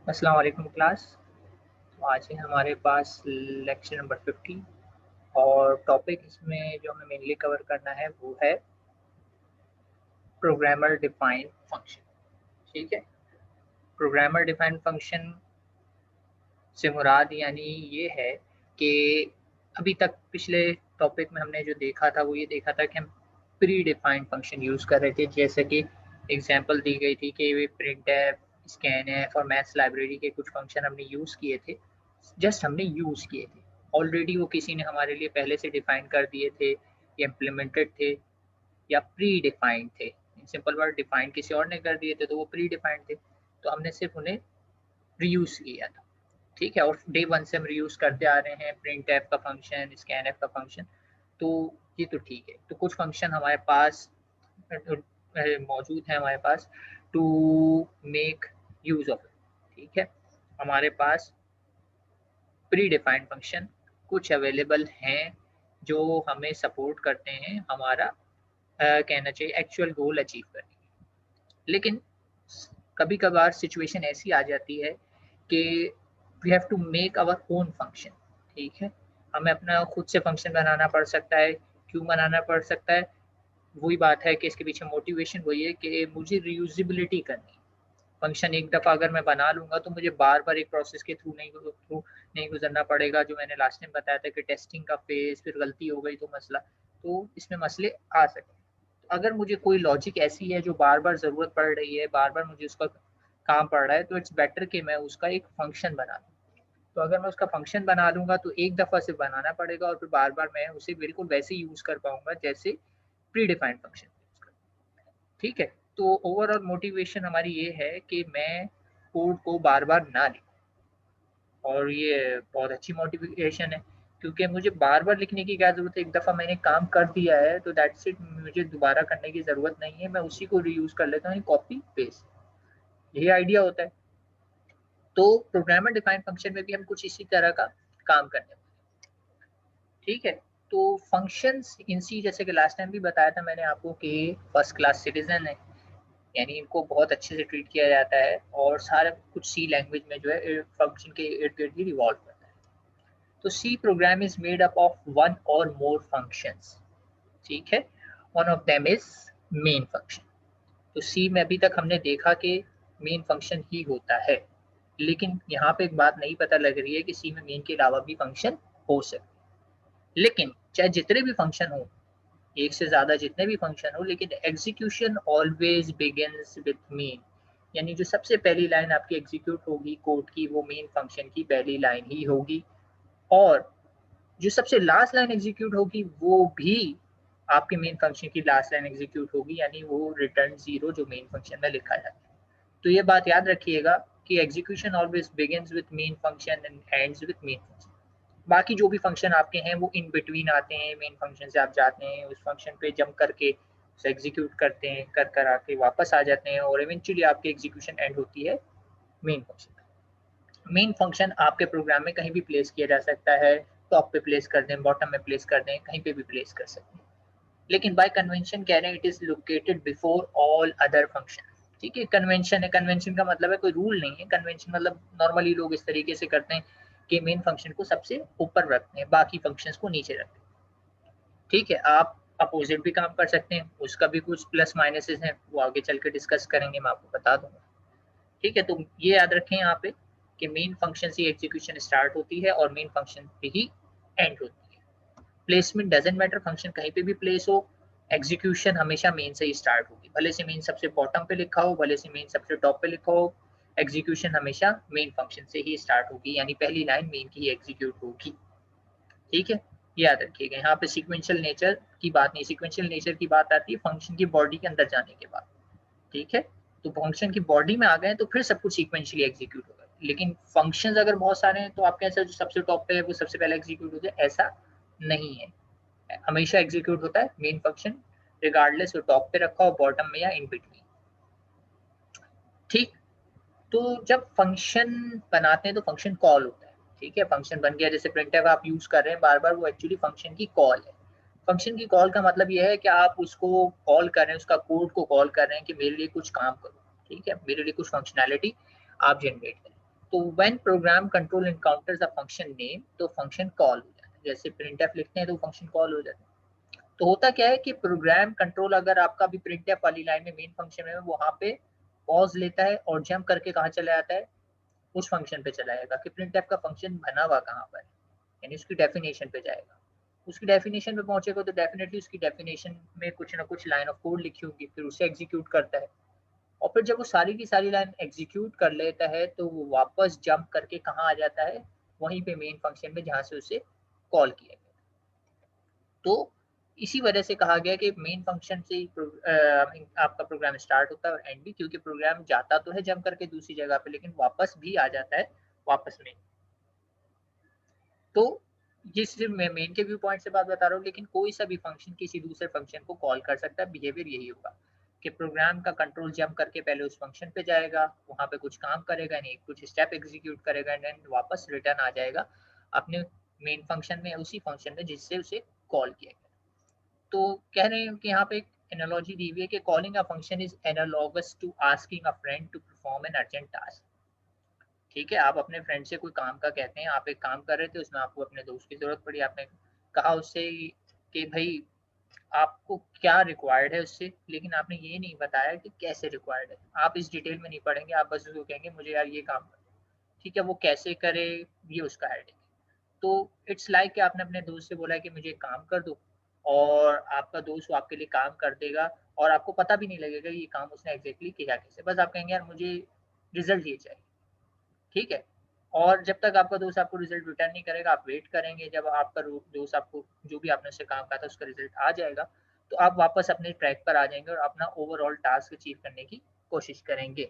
अस्सलाम वालेकुम क्लास। तो आज है हमारे पास लेक्चर नंबर 50 और टॉपिक इसमें जो हमें मेनली कवर करना है वो है प्रोग्रामर डिफाइंड फंक्शन। ठीक है, प्रोग्रामर डिफाइंड फंक्शन से मुराद यानी ये है कि अभी तक पिछले टॉपिक में हमने जो देखा था वो ये देखा था कि हम प्री डिफाइंड फंक्शन यूज़ कर रहे थे, जैसे कि एग्जांपल दी गई थी कि वे प्रिंटफ, स्कैनफ और मैथ्स लाइब्रेरी के कुछ फंक्शन हमने यूज़ किए थे, जस्ट हमने यूज़ किए थे। ऑलरेडी वो किसी ने हमारे लिए पहले से डिफाइन कर दिए थे या इम्प्लीमेंटेड थे या प्री डिफाइंड थे। सिंपल वर्ड डिफाइन किसी और ने कर दिए थे तो वो प्री डिफाइंड थे, तो हमने सिर्फ उन्हें रीयूज़ किया था। ठीक है, और डे 1 से हम रीयूज़ करते आ रहे हैं प्रिंटफ का फंक्शन, स्कैनफ का फंक्शन, तो ये तो ठीक है। तो कुछ फंक्शन हमारे पास मौजूद है हमारे पास to make use of it. ठीक है, हमारे पास प्री डिफाइंड फंक्शन कुछ अवेलेबल हैं जो हमें सपोर्ट करते हैं हमारा कहना चाहिए एक्चुअल गोल अचीव करने की। लेकिन कभी-कभार सिचुएशन ऐसी आ जाती है कि we have to make our own function. ठीक है, हमें अपना खुद से फंक्शन बनाना पड़ सकता है। क्यों बनाना पड़ सकता है? वही बात है कि इसके पीछे मोटिवेशन वही है कि मुझे रीयूजेबिलिटी करनी है। फंक्शन एक दफ़ा अगर मैं बना लूँगा तो मुझे बार-बार एक प्रोसेस के थ्रू नहीं गुज़रना पड़ेगा, जो मैंने लास्ट टाइम बताया था कि टेस्टिंग का फ़ेज़, फिर गलती हो गई तो मसला, तो इसमें मसले आ सकते हैं। तो अगर मुझे कोई लॉजिक ऐसी है जो बार-बार ज़रूरत पड़ रही है, बार-बार मुझे उसका काम पड़ रहा है, तो इट्स बेटर कि मैं उसका एक फंक्शन बना लूँ। तो अगर मैं उसका फंक्शन बना लूँगा तो एक दफ़ा सिर्फ़ बनाना पड़ेगा और फिर बार-बार मैं उसे बिल्कुल वैसे ही यूज़ कर पाऊँगा जैसे प्री डिफाइंड फंक्शन यूज़ कर। ठीक है? तो ओवरऑल मोटिवेशन हमारी ये है कि मैं कोड को बार-बार ना लिखूँ, और ये बहुत अच्छी मोटिवेशन है, क्योंकि मुझे बार-बार लिखने की क्या ज़रूरत है, एक दफ़ा मैंने काम कर दिया है तो दैट्स इट, मुझे दोबारा करने की ज़रूरत नहीं है, मैं उसी को रीयूज़ कर लेता हूँ, कॉपी पेस्ट, यही आइडिया होता है। तो प्रोग्रामर डिफाइंड फंक्शन में भी हम कुछ इसी तरह का काम करने वाले हैं। ठीक है? तो फंक्शंस इन सी, जैसे कि लास्ट टाइम भी बताया था मैंने आपको कि फर्स्ट क्लास सिटीज़न है, यानी इनको बहुत अच्छे से ट्रीट किया जाता है और सारा कुछ सी लैंग्वेज में जो है फंक्शन के इर्द-गिर्द ही रिवॉल्व करता है। तो C program is made up of one or more functions. ठीक है? One of them is main function. तो सी में अभी तक हमने देखा कि मेन फंक्शन ही होता है। लेकिन यहाँ पे एक बात नई पता लग रही है कि सी में मेन के अलावा भी फंक्शन हो सकते हैं। लेकिन चाहे जितने भी फंक्शन हों, एक से ज़्यादा जितने भी फंक्शन हो, लेकिन execution always begins with main, यानी जो सबसे पहली लाइन आपकी एग्जीक्यूट होगी कोड की वो मेन फंक्शन की पहली लाइन ही होगी, और जो सबसे लास्ट लाइन एग्जीक्यूट होगी वो भी आपके मेन फंक्शन की लास्ट लाइन एग्जीक्यूट होगी, यानी वो रिटर्न जीरो जो मेन फंक्शन में लिखा जाता है। तो ये बात याद रखिएगा कि execution always begins with main function and ends with main function. बाकी जो भी फंक्शन आपके हैं वो इन बिटवीन आते हैं, मेन फंक्शन से आप जाते हैं, उस फंक्शन पे जंप करके उसे एग्जीक्यूट करते हैं, कर कर आके वापस आ जाते हैं और इवेंचुअली आपकी एग्जीक्यूशन एंड होती है मेन फंक्शन। मेन फंक्शन आपके प्रोग्राम में कहीं भी प्लेस किया जा सकता है, टॉप पे प्लेस कर दें, बॉटम में प्लेस कर दें, कहीं पे भी प्लेस कर सकते हैं। लेकिन बाय कन्वेंशन कह रहे हैं it is located before all other function. ठीक है, कन्वेंशन है, कन्वेंशन का मतलब है कोई रूल नहीं है, कन्वेंशन मतलब नॉर्मली लोग इस तरीके से करते हैं कि मेन फंक्शन को सबसे ऊपर रखते हैं, बाकी फंक्शंस को नीचे रखते हैं। ठीक है, आप अपोजिट भी काम कर सकते हैं, उसका भी कुछ प्लस माइनसेस हैं, वो आगे चल के डिस्कस करेंगे, मैं आपको बता दूंगा। ठीक है, तो ये याद रखें यहाँ पे कि मेन फंक्शन से एग्जीक्यूशन स्टार्ट होती है और मेन फंक्शन पे ही एंड होती है। प्लेसमेंट डजंट मैटर, फंक्शन कहीं पे भी प्लेस हो, एग्जीक्यूशन हमेशा मेन से ही स्टार्ट होगी, भले से मेन सबसे बॉटम पे लिखा हो, भले से मेन सबसे टॉप पे लिखा हो, एग्जीक्यूशन हमेशा मेन फंक्शन से ही स्टार्ट होगी, यानी पहली लाइन मेन की ही एग्जीक्यूट होगी। ठीक है, ये याद रखिएगा। यहाँ पे सीक्वेंशियल नेचर की बात नहीं, सीक्वेंशियल नेचर की बात आती है फंक्शन की बॉडी के अंदर जाने के बाद। ठीक है, तो फंक्शन की बॉडी में आ गए तो फिर सब कुछ सीक्वेंशियली एग्जीक्यूट होगा, लेकिन फंक्शंस अगर बहुत सारे हैं तो आप कैसे जो सबसे टॉप पे है वो सबसे पहले एग्जीक्यूट हो जाए, ऐसा नहीं है। हमेशा एग्जीक्यूट होता है मेन फंक्शन, रिगार्डलेस वो टॉप पे रखा हो, बॉटम में या इन बिटवीन। ठीक, तो जब फंक्शन बनाते हैं तो फंक्शन कॉल होता है। ठीक है, फंक्शन बन गया, जैसे प्रिंटफ आप यूज कर रहे हैं बार बार, वो एक्चुअली फंक्शन की कॉल है। फंक्शन की कॉल का मतलब ये है कि आप उसको कॉल कर रहे हैं, उसका कोड को कॉल कर रहे हैं कि मेरे लिए कुछ काम करो। ठीक है, मेरे लिए कुछ फंक्शनैलिटी आप जनरेट करें। तो when program control encounters a function name, तो फंक्शन कॉल हो जाता है। जैसे प्रिंटफ लिखते हैं तो फंक्शन कॉल हो जाता है। तो होता क्या है कि प्रोग्राम कंट्रोल अगर आपका भी प्रिंटफ वाली लाइन में मेन फंक्शन में वहां पे पॉज लेता है और जंप करके कहाँ चला जाता है, उस फंक्शन पे चला जाएगा कि प्रिंटफ का फंक्शन बना हुआ कहाँ पर, यानी उसकी डेफिनेशन पे जाएगा। उसकी डेफिनेशन पे पहुंचेगा तो डेफिनेटली उसकी डेफिनेशन में कुछ ना कुछ लाइन ऑफ कोड लिखी होगी, फिर उसे एग्जीक्यूट करता है। और फिर जब वो सारी की सारी लाइन एग्जीक्यूट कर लेता है तो वो वापस जंप करके कहाँ आ जाता है, वहीं पे मेन फंक्शन में जहां से उसे कॉल किया गया। तो इसी वजह से कहा गया कि मेन फंक्शन से ही आपका प्रोग्राम स्टार्ट होता है और एंड भी, क्योंकि प्रोग्राम जाता तो है जंप करके दूसरी जगह पे, लेकिन वापस भी आ जाता है वापस में। तो ये सिर्फ मैं मेन के व्यू पॉइंट से बात बता रहा हूँ, लेकिन कोई सा भी फंक्शन किसी दूसरे फंक्शन को कॉल कर सकता है। बिहेवियर यही होगा कि प्रोग्राम का कंट्रोल जंप करके पहले उस फंक्शन पे जाएगा, वहां पे कुछ काम करेगा, नहीं कुछ स्टेप एग्जीक्यूट करेगा, एंड देन वापस रिटर्न आ जाएगा अपने मेन फंक्शन में, उसी फंक्शन में जिससे उसे कॉल किया गया। तो कह रहे हैं कि यहाँ पे एक एनालॉजी दी हुई है कि calling a function is analogous to asking a friend to perform an urgent task. ठीक है, आप अपने फ्रेंड से कोई काम का कहते हैं, आप एक काम कर रहे थे, उसमें आपको अपने दोस्त की जरूरत पड़ी, आपने कहा उससे कि भाई आपको क्या रिक्वायर्ड है उससे, लेकिन आपने ये नहीं बताया कि कैसे रिक्वायर्ड है। आप इस डिटेल में नहीं पढ़ेंगे, आप बस उसको कहेंगे मुझे यार ये काम कर। ठीक है, वो कैसे करे ये उसका हेडेक है। तो इट्स लाइक कि आपने अपने दोस्त से बोला है कि मुझे एक काम कर दो, और आपका दोस्त वो आपके लिए काम कर देगा और आपको पता भी नहीं लगेगा ये काम उसने एग्जैक्टली किया कैसे, बस आप कहेंगे यार मुझे रिजल्ट ये चाहिए। ठीक है, और जब तक आपका दोस्त आपको रिजल्ट रिटर्न नहीं करेगा, आप वेट करेंगे, जब आपका दोस्त आपको जो भी आपने उससे काम कहा था उसका रिजल्ट आ जाएगा, तो आप वापस अपने ट्रैक पर आ जाएंगे और अपना ओवरऑल टास्क अचीव करने की कोशिश करेंगे।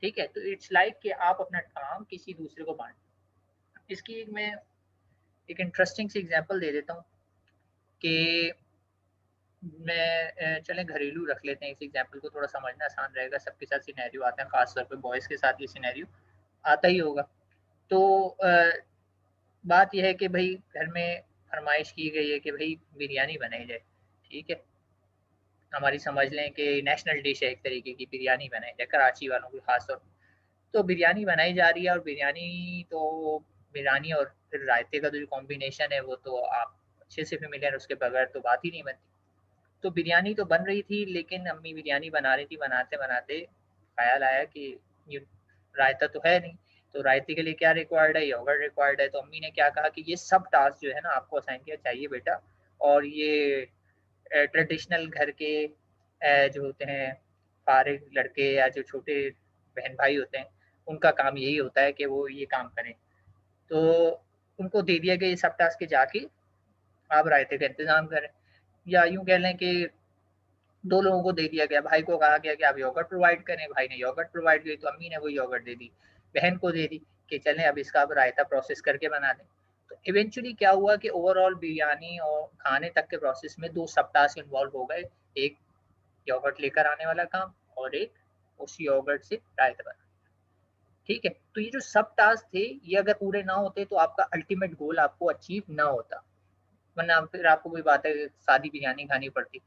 ठीक है, तो इट्स लाइक कि आप अपना काम किसी दूसरे को बांट। इसकी मैं एक इंटरेस्टिंग सी एग्जांपल दे देता हूँ कि मैं चलें घरेलू रख लेते हैं इस एग्जांपल को, थोड़ा समझना आसान रहेगा। सबके साथ सिनेरियो आते हैं, खासतौर पे बॉयज़ के साथ ये सिनेरियो आता ही होगा। तो बात यह है कि भई घर में फरमाइश की गई है कि भई बिरयानी बनाई जाए। ठीक है, हमारी समझ लें कि नेशनल डिश है एक तरीके की, बिरयानी बनाई जाए कराची वालों की खास तौर पे। तो बिरयानी बनाई जा रही है, और बिरयानी तो बिरयानी और फिर रायते का जो कॉम्बिनेशन है वो तो आप अच्छे से फ़ेमिलियर, उसके बगैर तो बात ही नहीं बनती। तो बिरयानी तो बन रही थी, लेकिन अम्मी बिरयानी बना रही थी, बनाते-बनाते ख़्याल आया कि ये रायता तो है नहीं, तो रायते के लिए क्या रिक्वायर्ड है, योगर्ट रिक्वायर्ड है। तो अम्मी ने क्या कहा कि ये सब टास्क जो है ना आपको असाइन किया चाहिए बेटा, और ये ट्रेडिशनल घर के जो होते हैं फारिग लड़के या जो छोटे बहन भाई होते हैं, उनका काम यही होता है कि वो ये काम करें। तो उनको दे दिया गया ये सब टास्क कि जाके आप रायते का इंतज़ाम करें, या यूँ कह लें कि 2 लोगों को दे दिया गया। भाई को कहा गया कि आप योगर्ट प्रोवाइड करें, भाई ने योगर्ट प्रोवाइड की, तो अम्मी ने वो योगर्ट दे दी। बहन को दे दी कि चलें अब इसका अब रायता प्रोसेस करके बना दें। तो इवेंचुअली क्या हुआ कि ओवरऑल बिरयानी और खाने तक के प्रोसेस में 2 सब टास्क इन्वॉल्व हो गए। एक योगर्ट लेकर आने वाला काम, और एक उस योगर्ट से रायता बनाना। ठीक है, तो ये जो सब टास्क थे, ये अगर पूरे ना होते तो आपका अल्टीमेट गोल आपको अचीव ना होता। वरना फिर आपको वही बात है, सादी बिरयानी खानी पड़ती,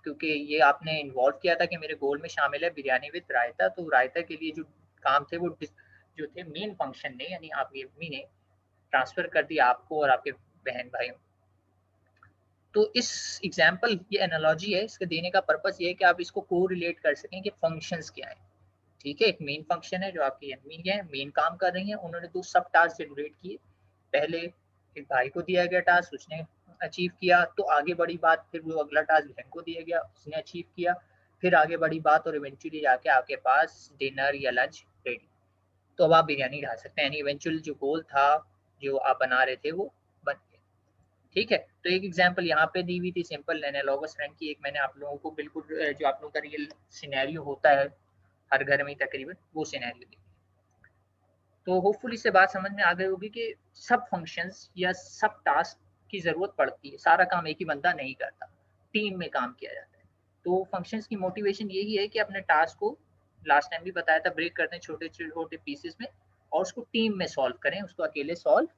क्योंकि ये आपने इन्वॉल्व किया था कि मेरे गोल में शामिल है बिरयानी विद रायता। तो रायता के लिए जो काम थे वो जो थे मेन फंक्शन ने, यानी आपकी अम्मी ने ट्रांसफर कर दिया आपको और आपके बहन भाइयों। तो इस एग्जाम्पल, ये एनालॉजी है, इसके देने का पर्पस ये है कि आप इसको को रिलेट कर सकें कि फंक्शंस क्या है। ठीक है, एक मेन फंक्शन है जो आपकी अम्मी है, मेन काम कर रही हैं, उन्होंने 2 सब टास्क जनरेट किए। पहले एक भाई को दिया गया टास्क, उसने अचीव किया, तो आगे बढ़ी बात, फिर वो अगला टास्क बहन को दिया गया, उसने अचीव किया, फिर आगे बढ़ी बात, और इवेंचुअली जाके आपके पास डिनर या लंच रेडी। तो अब आप बिरयानी खा सकते हैं, यानी इवेंचुअल जो गोल था, जो आप बना रहे थे, वो बन गया। ठीक है, तो एक एग्जांपल यहाँ पे दी हुई थी सिंपल एनालॉगस फ्रेंड की। एक मैंने आप लोगों को बिल्कुल जो आप लोगों का रियल सिनेरियो होता है हर घर में तकरीबन, वो सिनेरियो दी। तो होपफुली से बात समझ में आ गई होगी कि सब फंक्शंस या सब टास्क की ज़रूरत पड़ती है, सारा काम एक ही बंदा नहीं करता, टीम में काम किया जाता है। तो फंक्शंस की मोटिवेशन यही है कि अपने टास्क को, लास्ट टाइम भी बताया था, ब्रेक करते हैं छोटे-छोटे पीसेस में और उसको टीम में सॉल्व करें, उसको अकेले सॉल्व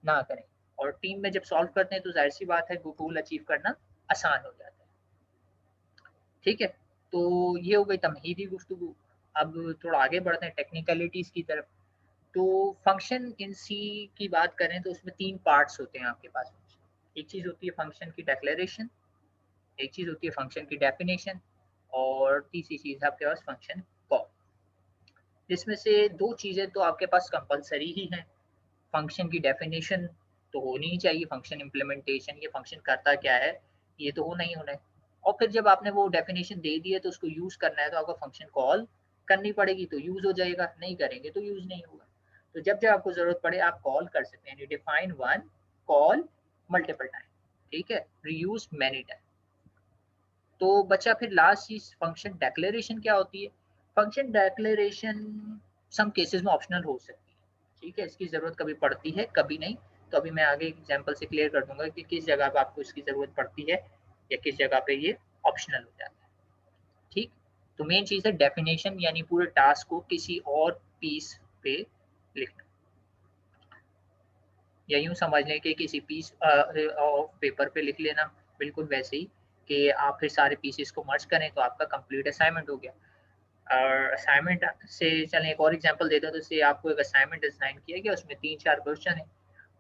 ना करें। और टीम में जब सॉल्व करते हैं तो ज़ाहिर-सी बात है गोल अचीव करना आसान हो जाता है। ठीक है? तो ये हो गई तमहीदी गुफ्तगू। अब थोड़ा आगे बढ़ते हैं टेक्निकलिटीज़ की तरफ। तो फंक्शन इन सी की बात करें तो उसमें 3 पार्ट्स होते हैं आपके पास। एक चीज़ होती है फंक्शन की डिक्लेरेशन, एक चीज़ होती है फंक्शन की डेफिनेशन और तीसरी चीज़ है आपके पास फंक्शन कॉल। जिसमें से 2 चीज़ें तो आपके पास कंपल्सरी ही हैं। फंक्शन की डेफिनेशन तो होनी ही चाहिए, फंक्शन इम्प्लीमेंटेशन ये फंक्शन करता क्या है, ये तो होना ही होना है। और फिर जब आपने वो डेफिनेशन दे दी है तो उसको यूज़ करना है तो आपको फंक्शन कॉल करनी पड़ेगी तो यूज़ हो जाएगा, नहीं करेंगे तो यूज़ नहीं होगा। तो जब-जब आपको ज़रूरत पड़े आप कॉल कर सकते हैं, यानी define one, call multiple time, ठीक है? Reuse many time. तो बचा फिर लास्ट चीज़ फंक्शन डिक्लेरेशन क्या होती है? फंक्शन डिक्लेरेशन सम केसेस में ऑप्शनल हो सकती है, ठीक है? इसकी ज़रूरत कभी पड़ती है, कभी नहीं। तो अभी मैं आगे एग्ज़ाम्पल से क्लियर कर दूँगा कि किस जगह पे आपको इसकी ज़रूरत पड़ती है या किस जगह पे ये ऑप्शनल हो जाता है, ठीक? तो मेन चीज़ है डेफिनिशन यानी पूरे टास्क को किसी और पीस पे लिखना या यूँ समझ लें कि किसी पीस ऑफ पेपर पे लिख लेना, बिल्कुल वैसे ही कि आप फिर सारे पीसेस को मर्ज करें तो आपका कंप्लीट असाइनमेंट हो गया। और असाइनमेंट से चलें एक और एग्ज़ाम्पल देता हूँ, तो जैसे आपको एक असाइनमेंट असाइन किया गया, उसमें 3-4 क्वेश्चन हैं।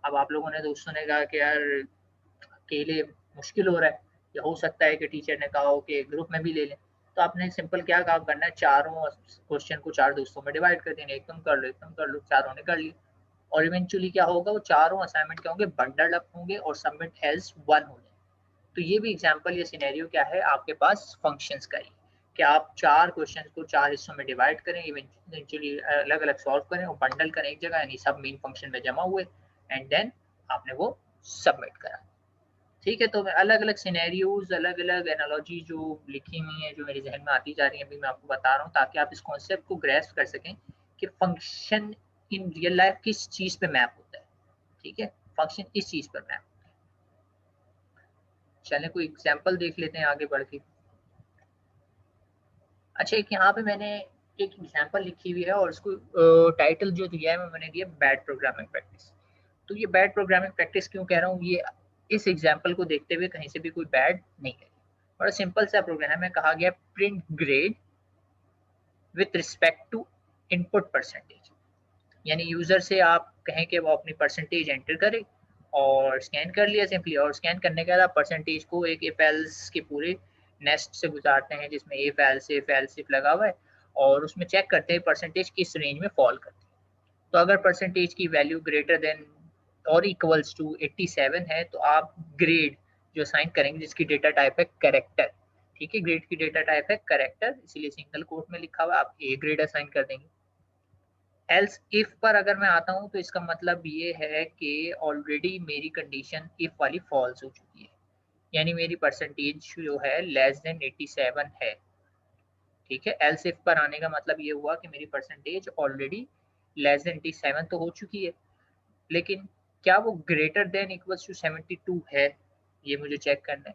अब आप लोगों ने दोस्तों ने कहा कि यार अकेले मुश्किल हो रहा है, या हो सकता है कि टीचर ने कहा हो कि ग्रुप में भी ले लें। तो आपने सिंपल क्या काम करना है, चारों क्वेश्चन को 4 दोस्तों में डिवाइड कर देना, एक तुम कर लो, एक तुम कर लो, चारों ने कर लिया। और इवेंचुअली क्या होगा, वो चारों असाइनमेंट क्या होंगे, बंडल्ड अप होंगे और सबमिट एज़ वन होंगे। तो ये भी एग्जांपल या सिनेरियो क्या है आपके पास फंक्शंस का ही, कि आप 4 क्वेश्चंस को 4 हिस्सों में डिवाइड करें, इवेंचुअली अलग-अलग सॉल्व करें और बंडल करें एक जगह, यानी सब मेन फंक्शन में जमा हुए एंड देन आपने वो सबमिट करा। ठीक है, तो मैं अलग-अलग सिनेरियोज़, अलग-अलग एनालॉजी जो लिखी हुई हैं, जो मेरे ज़हन में आती जा रही हैं, अभी मैं आपको बता रहा हूँ ताकि आप इस कॉन्सेप्ट को ग्रैस्प कर सकें कि फंक्शन इन रियल लाइफ़ किस चीज़ पे मैप होता है, ठीक है? फंक्शन इस चीज़ पर मैप। चलें कोई एग्ज़ाम्पल देख लेते हैं आगे बढ़ के। अच्छा, एक यहाँ पे मैंने एक एग्ज़ाम्पल लिखी हुई है और उसको टाइटल जो दिया है मैंने दिया बैड प्रोग्रामिंग प्रैक्टिस। तो ये बैड प्रोग्रामिंग प्रैक्टिस क्यों कह रहा हूँ, ये इस एग्ज़ाम्पल को देखते हुए कहीं से भी कोई बैड नहीं है। बड़ा सिंपल सा प्रोग्राम है, कहा गया print grade with respect to input percentage. यानी यूज़र से आप कहें कि वो अपनी परसेंटेज एंटर करे और स्कैन कर लिया सिंपली, और स्कैन करने के बाद आप परसेंटेज को एक इफ एल्स के पूरे नेस्ट से गुजारते हैं जिसमें इफ एल्स इफ लगा हुआ है, और उसमें चेक करते हैं परसेंटेज किस रेंज में फॉल करती है। तो अगर परसेंटेज की वैल्यू ग्रेटर देन और इक्वल्स टू 87 है तो आप ग्रेड जो असाइन करेंगे जिसकी डेटा टाइप है कैरेक्टर, ठीक है? ग्रेड की डेटा टाइप है कैरेक्टर, इसीलिए सिंगल कोट में लिखा हुआ है, आप ए ग्रेड असाइन कर देंगे। एल्स इफ पर अगर मैं आता हूँ तो इसका मतलब ये है कि ऑलरेडी मेरी कंडीशन इफ वाली फॉल्स हो चुकी है, यानी मेरी परसेंटेज जो है लेस देन 87 है, ठीक है? एल्स इफ पर आने का मतलब ये हुआ कि मेरी परसेंटेज ऑलरेडी लेस देन 87 तो हो चुकी है, लेकिन क्या वो ग्रेटर देन इक्वल्स टू 72 है, ये मुझे चेक करना है।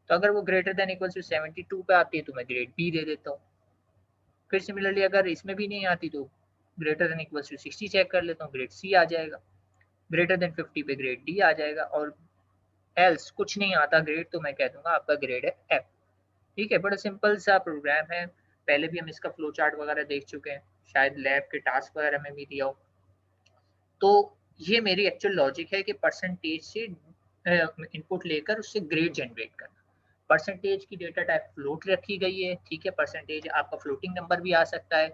तो अगर वो ग्रेटर देन इक्वल्स टू 72 पे आती है तो मैं ग्रेड बी दे देता हूँ। फिर सिमिलरली अगर इसमें भी नहीं आती तो greater than equals to 60 check कर लेता हूँ, ग्रेड सी आ जाएगा। ग्रेटर देन 50 पे ग्रेड डी आ जाएगा, और एल्स कुछ नहीं आता ग्रेड तो मैं कह दूंगा आपका ग्रेड है एफ। ठीक है, बड़ा सिंपल सा प्रोग्राम है, पहले भी हम इसका फ्लो चार्ट वगैरह देख चुके हैं, शायद लैब के टास्क वगैरह में भी दिया हो। तो ये मेरी एक्चुअल लॉजिक है कि परसेंटेज से इनपुट लेकर उससे ग्रेड जनरेट करना। परसेंटेज की डेटा टाइप फ्लोट रखी गई है, ठीक है? परसेंटेज आपका फ्लोटिंग नंबर भी आ सकता है,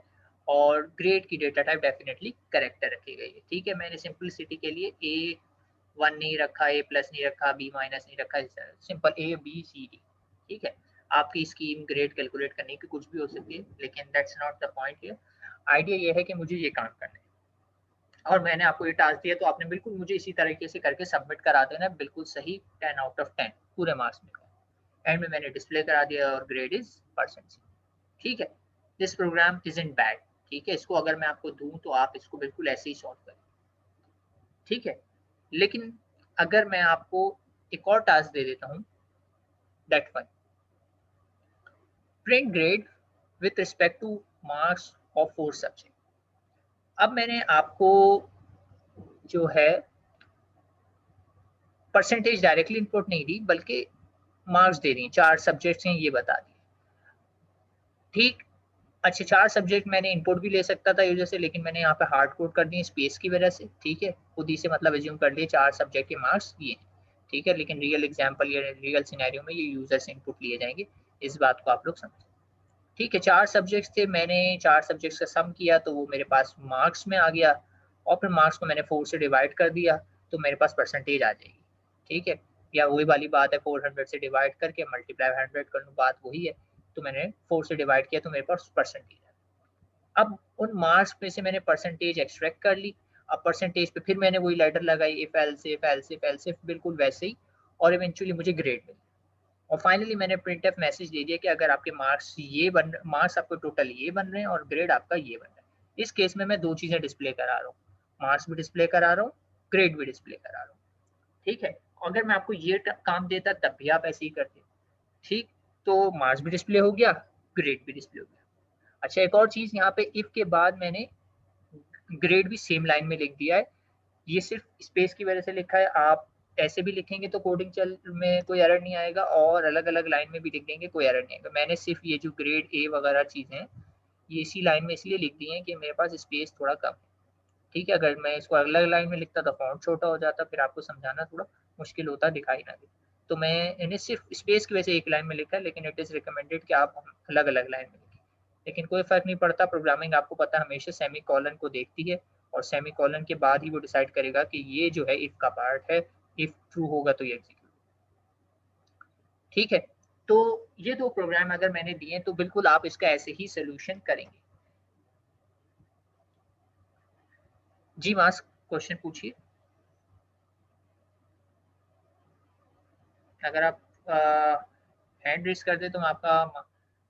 और ग्रेड की डेटा टाइप डेफिनेटली करेक्टर रखी गई है, ठीक है? मैंने सिंपलिसिटी के लिए ए वन नहीं रखा, ए प्लस नहीं रखा, बी माइनस नहीं रखा, simple A B C D, ठीक है? आपकी स्कीम ग्रेड कैलकुलेट करने की कुछ भी हो सकती है, लेकिन that's not the point here. Idea ये है कि मुझे ये काम करना है और मैंने आपको ये टास्क दिया तो आपने बिल्कुल मुझे इसी तरीके से करके सबमिट करा देना है, बिल्कुल सही 10 आउट ऑफ 10 पूरे मार्क्स में। एंड में मैंने डिस्प्ले करा दिया और ग्रेड इज परसेंट, ठीक है? दिस प्रोग्राम इजंट बैड, ठीक है? इसको अगर मैं आपको दूं तो आप इसको बिल्कुल ऐसे ही सॉल्व करें, ठीक है? लेकिन अगर मैं आपको एक और टास्क दे देता हूं, that one, print grade with respect to marks of 4 subject. अब मैंने आपको जो है परसेंटेज डायरेक्टली इनपुट नहीं दी, बल्कि मार्क्स दे दिए, 4 सब्जेक्ट्स हैं ये बता दिए, ठीक? अच्छा 4 सब्जेक्ट मैंने इनपुट भी ले सकता था यूजर से, लेकिन मैंने यहाँ पे हार्ड कोड कर दिए स्पेस की वजह से, ठीक है। खुद ही से मतलब एज्यूम कर लिए 4 सब्जेक्ट के मार्क्स ये, ठीक है। लेकिन रियल एग्जांपल या रियल सिनेरियो में ये यूजर से इनपुट लिए जाएंगे, इस बात को आप लोग समझें, ठीक है। 4 सब्जेक्ट्स थे, मैंने 4 सब्जेक्ट्स का सम किया तो वो मेरे पास मार्क्स में आ गया, और फिर मार्क्स को मैंने 4 से डिवाइड कर दिया तो मेरे पास परसेंटेज आ जाएगी, ठीक है। या वही वाली बात है 400 से डिवाइड करके मल्टीप्लाई 100 कर लूँ, बात वही है। तो मैंने 4 से डिवाइड किया तो मेरे पास परसेंटेज है। अब उन मार्क्स में से मैंने परसेंटेज एक्सट्रैक्ट कर ली। अब परसेंटेज पे फिर मैंने वही लैडर लगाई, if else if else if else if, बिल्कुल वैसे ही, और इवेंचुअली मुझे ग्रेड मिली। और फाइनली मैंने प्रिंटफ मैसेज दे दिया कि अगर आपके मार्क्स आपको टोटल ये बन रहे हैं और ग्रेड आपका ये बन रहा है। इस केस में मैं 2 चीजें डिस्प्ले करा रहा हूँ, मार्क्स भी डिस्प्ले करा रहा हूँ, ग्रेड भी डिस्प्ले करा रहा हूँ, ठीक है। अगर मैं आपको ये काम देता तब भी आप ऐसे ही करते, ठीक। तो मार्क्स भी डिस्प्ले हो गया, ग्रेड भी डिस्प्ले हो गया। अच्छा एक और चीज, यहाँ पे इफ के बाद मैंने ग्रेड भी सेम लाइन में लिख दिया है। ये सिर्फ स्पेस की वजह से लिखा है, आप ऐसे भी लिखेंगे तो कोडिंग चल में कोई एरर नहीं आएगा, और अलग अलग लाइन में भी लिख देंगे कोई एरर नहीं आएगा। मैंने सिर्फ ये जो ग्रेड ए वगैरह चीजें ये इसी लाइन में इसलिए लिख दी हैं कि मेरे पास स्पेस थोड़ा कम है, ठीक है। अगर मैं इसको अलग लाइन में लिखता तो फॉन्ट छोटा हो जाता, फिर आपको समझाना थोड़ा मुश्किल होता, दिखाई ना दे। तो मैं इन्हें सिर्फ स्पेस की वजह से एक लाइन में लिखा है, लेकिन इट इज रिकमेंडेड कि आप अलग अलग लाइन में लिखें। लेकिन कोई फर्क नहीं पड़ता, प्रोग्रामिंग आपको पता है हमेशा सेमी कॉलन को देखती है, और सेमी कॉलन के बाद ही वो डिसाइड करेगा कि ये जो है इफ का पार्ट है, इफ ट्रू होगा तो ये एग्जीक्यूट, ठीक है। तो ये 2 प्रोग्राम अगर मैंने दिए तो बिल्कुल आप इसका ऐसे ही सोल्यूशन करेंगे। जी मास्क क्वेश्चन पूछिए। अगर आप हैंड रेस कर दे तो मैं आपका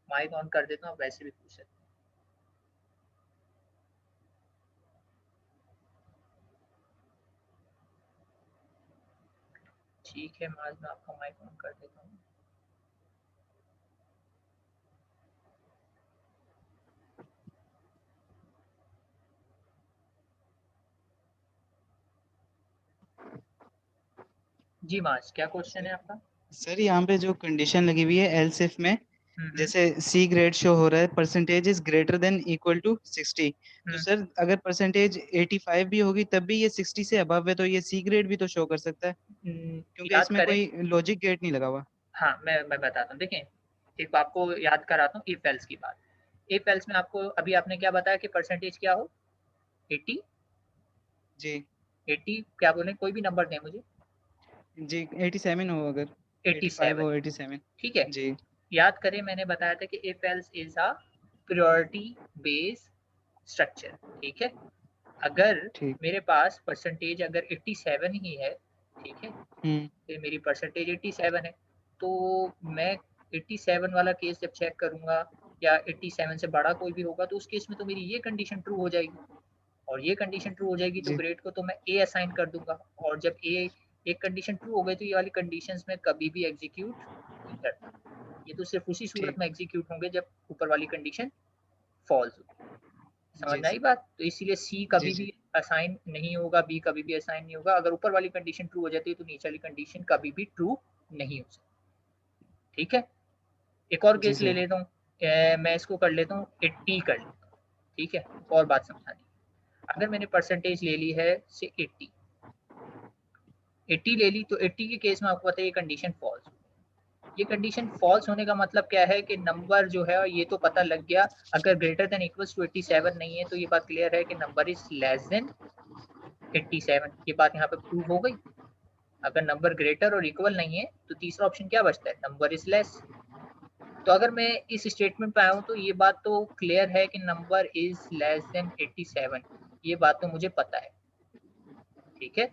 माइक ऑन कर देता हूँ, आप वैसे भी पूछ सकते हैं। ठीक है माज, मैं आपका माइक ऑन कर देता हूँ। जी माज, क्या क्वेश्चन है आपका? सर यहाँ पे जो कंडीशन लगी हुई है एल्स इफ में, हम्म जैसे सी ग्रेड शो हो रहा है, percentage is greater than equal to 60। तो हम्म सर अगर परसेंटेज 85 भी होगी तब भी ये 60 से अबव है, तो ये सी ग्रेड भी तो शो कर सकता है, क्योंकि याद इसमें करें। कोई लॉजिक गेट नहीं लगा हुआ। हाँ मैं बताता हूँ, देखें एक आपको याद कराता हूँ इफ एल्स की बात। इफ एल्स में आपको अभी आपने क्या बताया कि परसेंटेज क्या हो, 80, जी 80 क्या बोले, कोई भी नंबर दें मुझे। जी 87 हो, अगर 85 87, हो 87। ठीक है। जी याद करें मैंने बताया था कि if else is a priority based structure, ठीक है। अगर ठीक। मेरे पास परसेंटेज अगर 87 ही है, ठीक है, हम्म। फिर मेरी परसेंटेज 87 है, तो मैं 87 वाला केस जब चेक करूंगा या 87 से बड़ा कोई भी होगा तो उस केस में तो मेरी ये कंडीशन ट्रू हो जाएगी, और ये कंडीशन ट्रू हो जाएगी तो जी ग्रेड को तो मैं ए असाइन कर दूंगा। और जब ए एक कंडीशन ट्रू हो गई तो ये वाली कंडीशंस में कभी भी एग्जीक्यूट नहीं करता, ये तो सिर्फ उसी सूरत ठीक। में एग्जीक्यूट होंगे जब ऊपर वाली कंडीशन फॉल्स होगी। समझ जी में आई सर। बात? तो इसीलिए सी जी कभी जी। भी असाइन नहीं होगा, बी कभी भी असाइन नहीं होगा। अगर ऊपर वाली कंडीशन ट्रू हो जाती है तो नीचे वाली कंडीशन कभी भी ट्रू नहीं हो सकती, ठीक है। एक और जी केस ले सर। लेता हूँ, मैं इसको कर लेता हूँ 80 कर लेता हूँ, ठीक है। एक और बात समझानी, अगर मैंने परसेंटेज ले ली है से 80, 80 ले ली तो 80 के केस में आपको पता है ये कंडीशन फॉल्स। ये कंडीशन फॉल्स होने का मतलब क्या है कि नंबर जो है ये तो पता लग गया, अगर ग्रेटर देन इक्वल्स टू 87 नहीं है तो ये बात क्लियर है कि नंबर इज लेस देन 87, ये बात यहाँ पे प्रूव हो गई। अगर नंबर ग्रेटर और इक्वल नहीं है तो तीसरा ऑप्शन क्या बचता है, नंबर इज लेस। तो अगर मैं इस स्टेटमेंट पे आया हूँ तो ये बात तो क्लियर है कि नंबर इज लेस देन 87, ये बात तो मुझे पता है, ठीक है।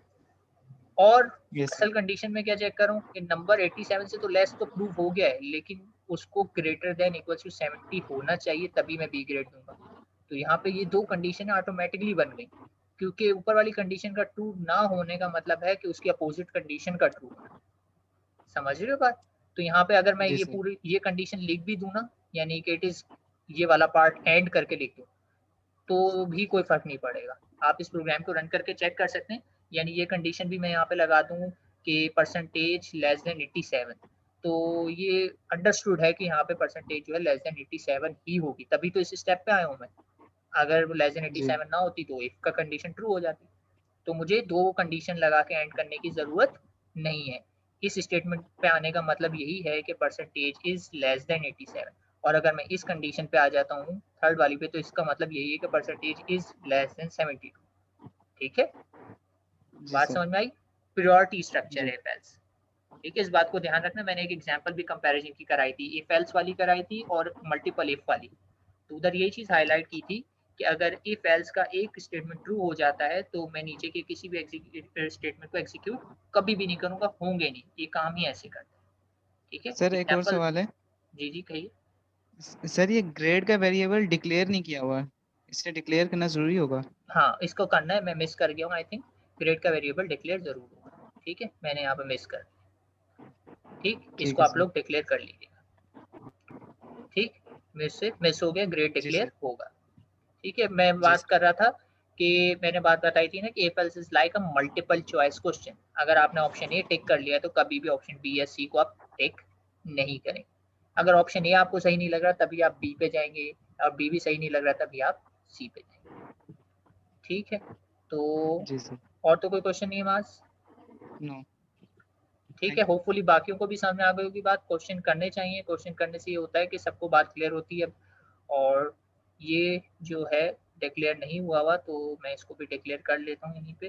और यस सर। असल कंडीशन में क्या चेक करूं कि नंबर 87 से तो लेस तो प्रूव हो गया है, लेकिन उसको ग्रेटर देन इक्वल टू 70 होना चाहिए तभी मैं बी ग्रेड दूंगा। तो यहाँ पे ये 2 कंडीशन ऑटोमेटिकली बन गई, क्योंकि ऊपर वाली कंडीशन का ट्रू ना होने का मतलब है कि उसकी अपोजिट कंडीशन का ट्रू होना। समझ रहे हो बात? तो यहाँ पे अगर मैं जी ये सर। पूरी ये कंडीशन लिख भी दूं ना, यानी कि इट इज ये वाला पार्ट एंड करके लिख दूं, तो भी कोई फर्क नहीं पड़ेगा। आप इस प्रोग्राम को रन करके चेक कर सकते हैं। यानी ये कंडीशन भी मैं यहाँ पे लगा दूं कि परसेंटेज लेस देन 87, तो ये अंडरस्टूड है कि यहाँ पे परसेंटेज जो है लेस देन 87 ही होगी, तभी तो इस स्टेप पे आया हूँ मैं। अगर वो लेस देन 87 ना होती तो इफ का कंडीशन ट्रू हो जाती। तो मुझे दो कंडीशन लगा के एंड करने की जरूरत नहीं है। इस स्टेटमेंट पे आने का मतलब यही है कि परसेंटेज इज लेस देन 87, और अगर मैं इस कंडीशन पे आ जाता हूँ थर्ड वाली पे, तो इसका मतलब यही है कि परसेंटेज इज लेस देन 72। ठीक है, जी बात सर। समझ में आई? प्रियोरिटी स्ट्रक्चर जी है इफ एल्स। ठीक है, इस बात को ध्यान रखना। मैंने एक एग्जांपल भी कंपैरिजन की कराई थी, इफ एल्स वाली कराई थी और मल्टीपल इफ वाली। तो उधर यही चीज हाईलाइट की थी कि अगर इफ एल्स का एक स्टेटमेंट ट्रू हो जाता है तो मैं नीचे के किसी भी स्टेटमेंट को एग्जीक्यूट कभी भी नहीं करूंगा, होंगे नहीं, ये काम ही ऐसे करता है। ठीक है, सर, एक और एग्जांपल। सवाल है। जी जी कहिए। सर, ये ग्रेड का वेरिएबल डिक्लेयर नहीं किया हुआ है, इसे डिक्लेयर करना जरूरी होगा? हाँ, इसको करना है, मैं मिस कर गया हूँ आई थिंक। ग्रेड का वेरिएबल डिक्लेयर जरूर होगा। ठीक है, मैंने यहाँ पे मिस कर दिया। ठीक, ठीक इसको है आप सर। लोग डिक्लेयर कर लीजिएगा। ठीक, मिस हो गया, ग्रेड जी डिक्लेयर सर। होगा। ठीक है, मैं जी बात सर। कर रहा था कि मैंने बात बताई थी ना कि if else is like a multiple choice question. अगर आपने ऑप्शन ए टिक कर लिया तो कभी भी ऑप्शन बी या सी को आप टिक नहीं करेंगे। अगर ऑप्शन ए आपको सही नहीं लग रहा तभी आप बी पे जाएंगे, और बी भी सही नहीं लग रहा तभी आप सी पे जाएंगे। ठीक है, तो जी सर। और तो कोई क्वेश्चन नहीं है मास? नो। ठीक है, थैंक यू। होपफुली बाकियों को भी समझ में आ गई होगी बात। क्वेश्चन करने चाहिए, क्वेश्चन करने से ये होता है कि सबको बात क्लियर होती है। और ये जो है डिक्लेयर नहीं हुआ तो मैं इसको भी डिक्लेयर कर लेता हूँ यहीं पे,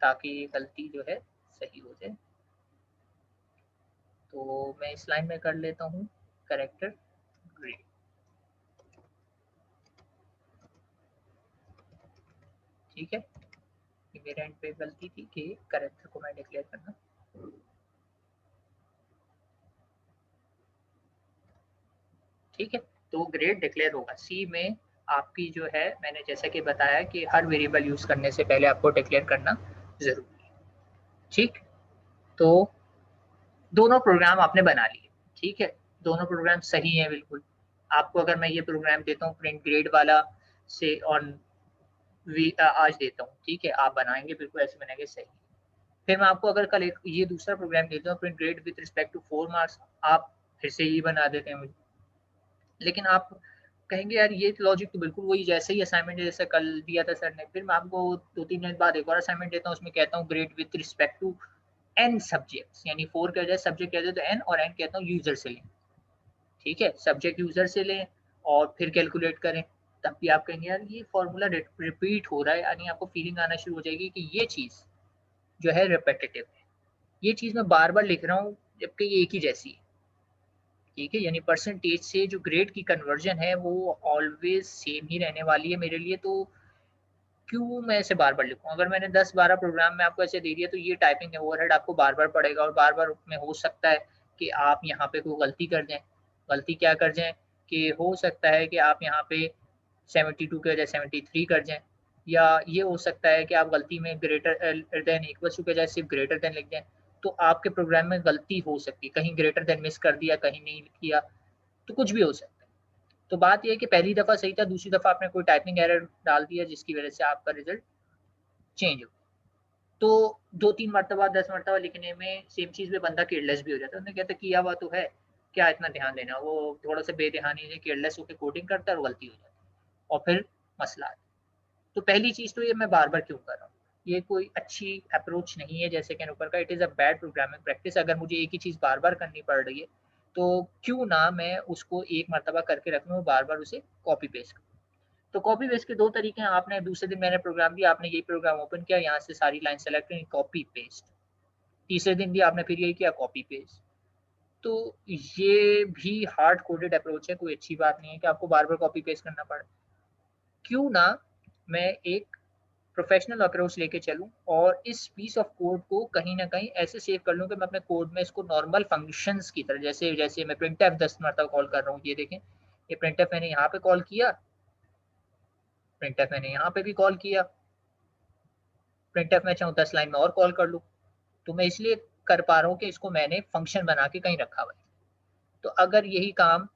ताकि ये गलती जो है सही हो जाए। तो मैं इस लाइन में कर लेता हूँ करेक्टर ग्रेड। ठीक है, ये मेरे एंड पे गलती थी कि करेक्टर को मैं डिक्लेयर करना। ठीक है, तो ग्रेड डिक्लेयर होगा सी में। आपकी जो है, मैंने जैसा कि बताया कि हर वेरिएबल यूज करने से पहले आपको डिक्लेयर करना जरूरी है। ठीक, तो दोनों प्रोग्राम आपने बना लिए। ठीक है, दोनों प्रोग्राम सही है बिल्कुल। आपको अगर मैं ये प्रोग्राम देता हूँ प्रिंट ग्रेड वाला से ऑन आज देता हूँ, ठीक है, आप बनाएंगे बिल्कुल ऐसे बनाएंगे सही। फिर मैं आपको अगर कल एक ये दूसरा प्रोग्राम देता हूँ print grade with respect to 4 marks, आप फिर से ये बना देते हैं मुझे। लेकिन आप कहेंगे यार ये लॉजिक तो बिल्कुल वही, जैसे ही असाइनमेंट जैसे कल दिया था सर ने, फिर मैं आपको 2-3 दिन बाद एक और असाइनमेंट देता हूँ, उसमें कहता हूँ grade with respect to n subjects, यानी 4 के बजाय सब्जेक्ट कहते तो एन, और एन कहता हूँ यूजर से लें। ठीक है, सब्जेक्ट यूजर से लें और फिर कैलकुलेट करें। तब भी आप कहेंगे यार ये फॉर्मूला रिपीट हो रहा है, यानी आपको फीलिंग आना शुरू हो जाएगी कि ये चीज जो है रिपीटेटिव है, ये चीज मैं बार बार लिख रहा हूँ जबकि ये एक ही जैसी है। ठीक है, यानी परसेंटेज से जो ग्रेड की कन्वर्जन है वो ऑलवेज सेम ही रहने वाली है मेरे लिए, तो क्यों मैं इसे बार बार लिखूं? अगर मैंने 10-12 प्रोग्राम में आपको ऐसे दे दिया तो ये टाइपिंग ओवरहेड आपको बार बार पड़ेगा, और बार बार में हो सकता है कि आप यहाँ पे कोई गलती कर जाएं। गलती क्या कर जाएं कि हो सकता है कि आप यहाँ पे 72 के बजाय 73 कर जाएं, या ये हो सकता है कि आप गलती में ग्रेटर देन इक्वल टू के बजाय सिर्फ ग्रेटर देन लिख दें। तो आपके प्रोग्राम में गलती हो सकती है, कहीं ग्रेटर देन मिस कर दिया, कहीं नहीं किया, तो कुछ भी हो सकता है। तो बात ये है कि पहली दफा सही था, दूसरी दफा आपने कोई टाइपिंग एरर डाल दिया जिसकी वजह से आपका रिजल्ट चेंज हो। तो 2-3 मरतबा 10 मरतबा लिखने में सेम चीज में बंदा केयरलेस भी हो जाता है। उन्हें कहता किया हुआ तो है, क्या इतना ध्यान देना, वो थोड़ा सा बेध्यानी से केयरलेस होकर कोडिंग करता है और गलती हो जाती है, और फिर मसला आता है। तो पहली चीज तो ये मैं बार बार क्यों कर रहा हूँ, ये कोई अच्छी अप्रोच नहीं है। जैसे कि ऊपर का it is a bad programming practice. अगर मुझे एक ही चीज बार बार करनी पड़ रही है तो क्यों ना मैं उसको एक मरतबा करके रख लूँ, बार बार उसे कॉपी पेस्ट करूँ। तो कॉपी पेस्ट के दो तरीके हैं। आपने दूसरे दिन मैंने प्रोग्राम दिया, आपने यही प्रोग्राम ओपन किया, यहाँ से सारी लाइन सेलेक्ट करी, कॉपी पेस्ट। तीसरे दिन भी आपने फिर यही किया, कॉपी पेस्ट। तो ये भी हार्ड कोडेड अप्रोच है, कोई अच्छी बात नहीं है कि आपको बार बार कॉपी पेस्ट करना पड़े। क्यों ना मैं एक प्रोफेशनल अप्रोच लेके चलूं और इस पीस ऑफ कोड को कहीं ना कहीं ऐसे सेव कर लूं कि मैं अपने कोड में इसको नॉर्मल फंक्शंस की तरह, जैसे जैसे मैं printf 10 मरतबा कॉल कर रहा हूँ, ये देखें, ये printf मैंने यहाँ पे कॉल किया, printf मैंने यहाँ पे भी कॉल किया, printf मैं चाहूँ 10 लाइन में और कॉल कर लूँ। तो मैं इसलिए कर पा रहा हूँ कि इसको मैंने फंक्शन बना के कहीं रखा हुआ है। तो अगर यही काम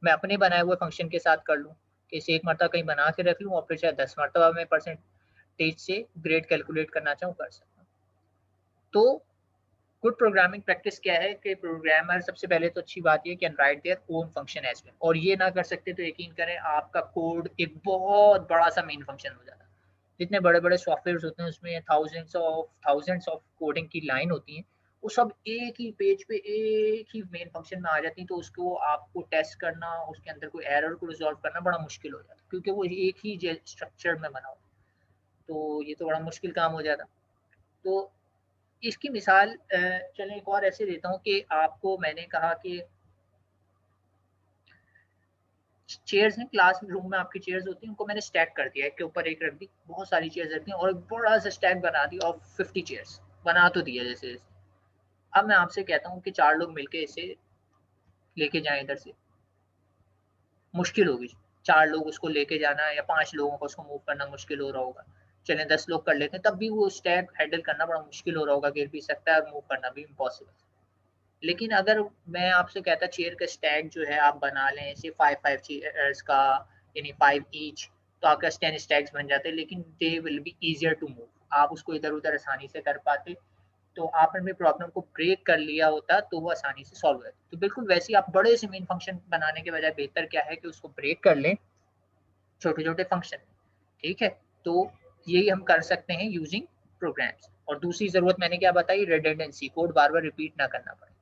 मैं अपने बनाए हुए फंक्शन के साथ कर लूँ कि इसे एक मरतबा कहीं बना के रख लूँ और फिर चाहे 10 मरतबा मैं परसेंटेज से ग्रेड कैलकुलेट करना चाहूँ कर सकता हूँ। तो गुड प्रोग्रामिंग प्रैक्टिस क्या है कि प्रोग्रामर सबसे पहले तो अच्छी बात ये can write their own function as well, और ये ना कर सकते तो यकीन करें आपका कोड एक बहुत बड़ा सा मेन फंक्शन हो जाता है। जितने बड़े बड़े सॉफ्टवेयर होते हैं उसमें थाउजेंड्स ऑफ कोडिंग की लाइन होती हैं, वो सब एक ही पेज पे एक ही मेन फंक्शन में आ जाती हैं, तो उसको आपको टेस्ट करना, उसके अंदर कोई एरर को रिजॉल्व करना बड़ा मुश्किल हो जाता है, क्योंकि वो एक ही स्ट्रक्चर में बना हो, तो ये तो बड़ा मुश्किल काम हो जाता। तो इसकी मिसाल चलें एक और ऐसे देता हूँ कि आपको मैंने कहा कि चेयर्स हैं, क्लास रूम में आपकी चेयर्स होती हैं, उनको मैंने स्टैक कर दिया, एक के ऊपर एक रख दी, बहुत सारी चेयर्स रख दी और एक बड़ा सा स्टैक बना दिया और 50 चेयर्स बना तो दिया जैसे जैसे। अब मैं आपसे कहता हूँ कि 4 लोग मिलके इसे लेके जाएँ इधर से, मुश्किल होगी। 4 लोग उसको लेके जाना या 5 लोगों को उसको मूव करना मुश्किल हो रहा होगा। चलें 10 लोग कर लेते हैं, तब भी वो स्टैक हैंडल करना बड़ा मुश्किल हो रहा होगा, गिर भी सकता है और मूव करना भी इम्पॉसिबल। लेकिन अगर मैं आपसे कहता चेयर का स्टैक जो है आप बना लें ऐसे 5-5 चेयर्स का, यानी 5 ईच, तो आपके पास 10 स्टैक्स बन जाते हैं, लेकिन they will be easier to move. आप उसको इधर-उधर आसानी से कर पाते, तो आपने भी प्रॉब्लम को ब्रेक कर लिया होता तो वो आसानी से सॉल्व हो जाता। तो बिल्कुल वैसे ही आप बड़े से मेन फंक्शन बनाने के बजाय बेहतर क्या है कि उसको ब्रेक कर लें छोटे-छोटे फंक्शन, ठीक है? तो यही हम कर सकते हैं यूजिंग प्रोग्राम्स। और दूसरी ज़रूरत मैंने क्या बताई, रिडंडेंसी, कोड बार-बार रिपीट ना करना पड़े।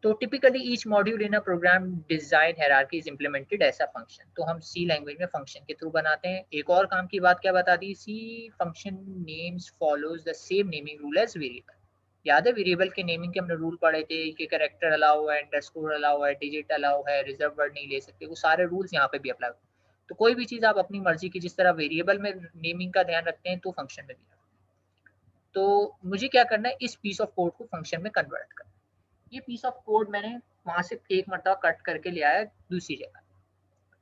तो typically each module in a program design hierarchy is implemented as a function, तो हम सी लैंग्वेज में फंक्शन के थ्रू बनाते हैं। एक और काम की बात क्या बता दी, C function names follows the same naming rule as variable. याद है वेरिएबल के नेमिंग के हमने रूल पढ़े थे कि कैरेक्टर अलाउ है, अंडरस्कोर अलाउ है, डिजिट अलाउ है, रिजर्व वर्ड नहीं ले सकते, वो सारे रूल्स यहाँ पे भी अप्लाई होते हैं। तो कोई भी चीज आप अपनी मर्जी की जिस तरह वेरिएबल में नेमिंग का ध्यान रखते हैं तो फंक्शन में भी रखते हैं। तो मुझे क्या करना है, इस पीस ऑफ कोड को फंक्शन में कन्वर्ट करना। ये पीस ऑफ कोड मैंने वहाँ से एक मरतबा कट करके ले आया दूसरी जगह।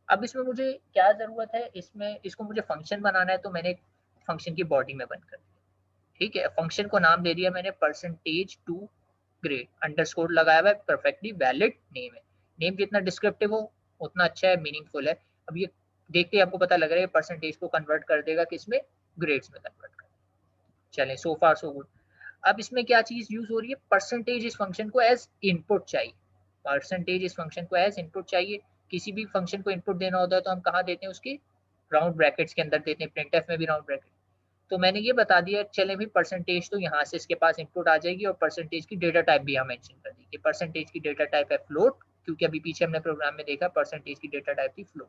अब इसमें मुझे क्या ज़रूरत है, इसमें इसको मुझे फंक्शन बनाना है, तो मैंने फंक्शन की बॉडी में बंद कर दिया। ठीक है, फंक्शन को नाम दे दिया मैंने परसेंटेज टू ग्रेड, अंडरस्कोर लगाया हुआ है, परफेक्टली वैलिड नेम है। नेम जितना डिस्क्रिप्टिव हो उतना अच्छा है, मीनिंगफुल है। अब ये देखते ही आपको पता लग रहा है परसेंटेज को कन्वर्ट कर देगा किसमें, ग्रेड्स में कन्वर्ट कर। चलें सो फार सो गुड। अब इसमें क्या चीज यूज हो रही है, परसेंटेज इस फंक्शन को एज इनपुट चाहिए। परसेंटेज इस फंक्शन को एज इनपुट चाहिए। किसी भी फंक्शन को इनपुट देना होता है तो हम कहाँ देते हैं, उसके राउंड ब्रैकेट्स के अंदर देते हैं, प्रिंटफ में भी राउंड ब्रैकेट। तो मैंने ये बता दिया, चले भी परसेंटेज तो यहाँ से इसके पास इनपुट आ जाएगी, और परसेंटेज की डेटा टाइप भी यहाँ मेंशन कर दी कि परसेंटेज की डेटा टाइप है फ्लोट, क्योंकि अभी पीछे हमने प्रोग्राम में देखा परसेंटेज की डेटा टाइप थी फ्लोट।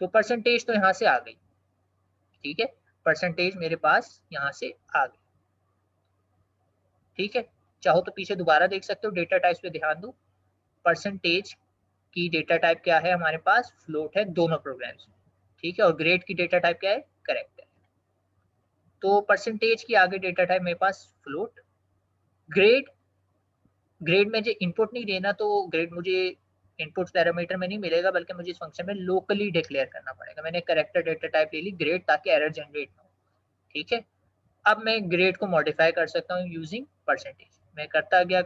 तो परसेंटेज तो यहाँ से आ गई, ठीक है, परसेंटेज मेरे पास यहाँ से आ गई, ठीक है। चाहो तो पीछे दोबारा देख सकते हो, डेटा टाइप्स पे ध्यान दो। परसेंटेज की डेटा टाइप क्या है हमारे पास, फ्लोट है दोनों प्रोग्राम्स में, ठीक है। और ग्रेड की डेटा टाइप क्या है, करेक्ट है। तो परसेंटेज की आगे डेटा टाइप मेरे पास फ्लोट। ग्रेड, ग्रेड में जो इनपुट नहीं देना, तो ग्रेड मुझे इनपुट पैरामीटर में नहीं मिलेगा, बल्कि मुझे इस फंक्शन में लोकली डिक्लेयर करना पड़ेगा। मैंने करेक्टर डेटा टाइप ले ली ग्रेड, ताकि एरर जनरेट ना हो, ठीक है। अब मैं ग्रेड को मॉडिफाई कर सकता हूँ यूजिंग परसेंटेज। मैं करता गया,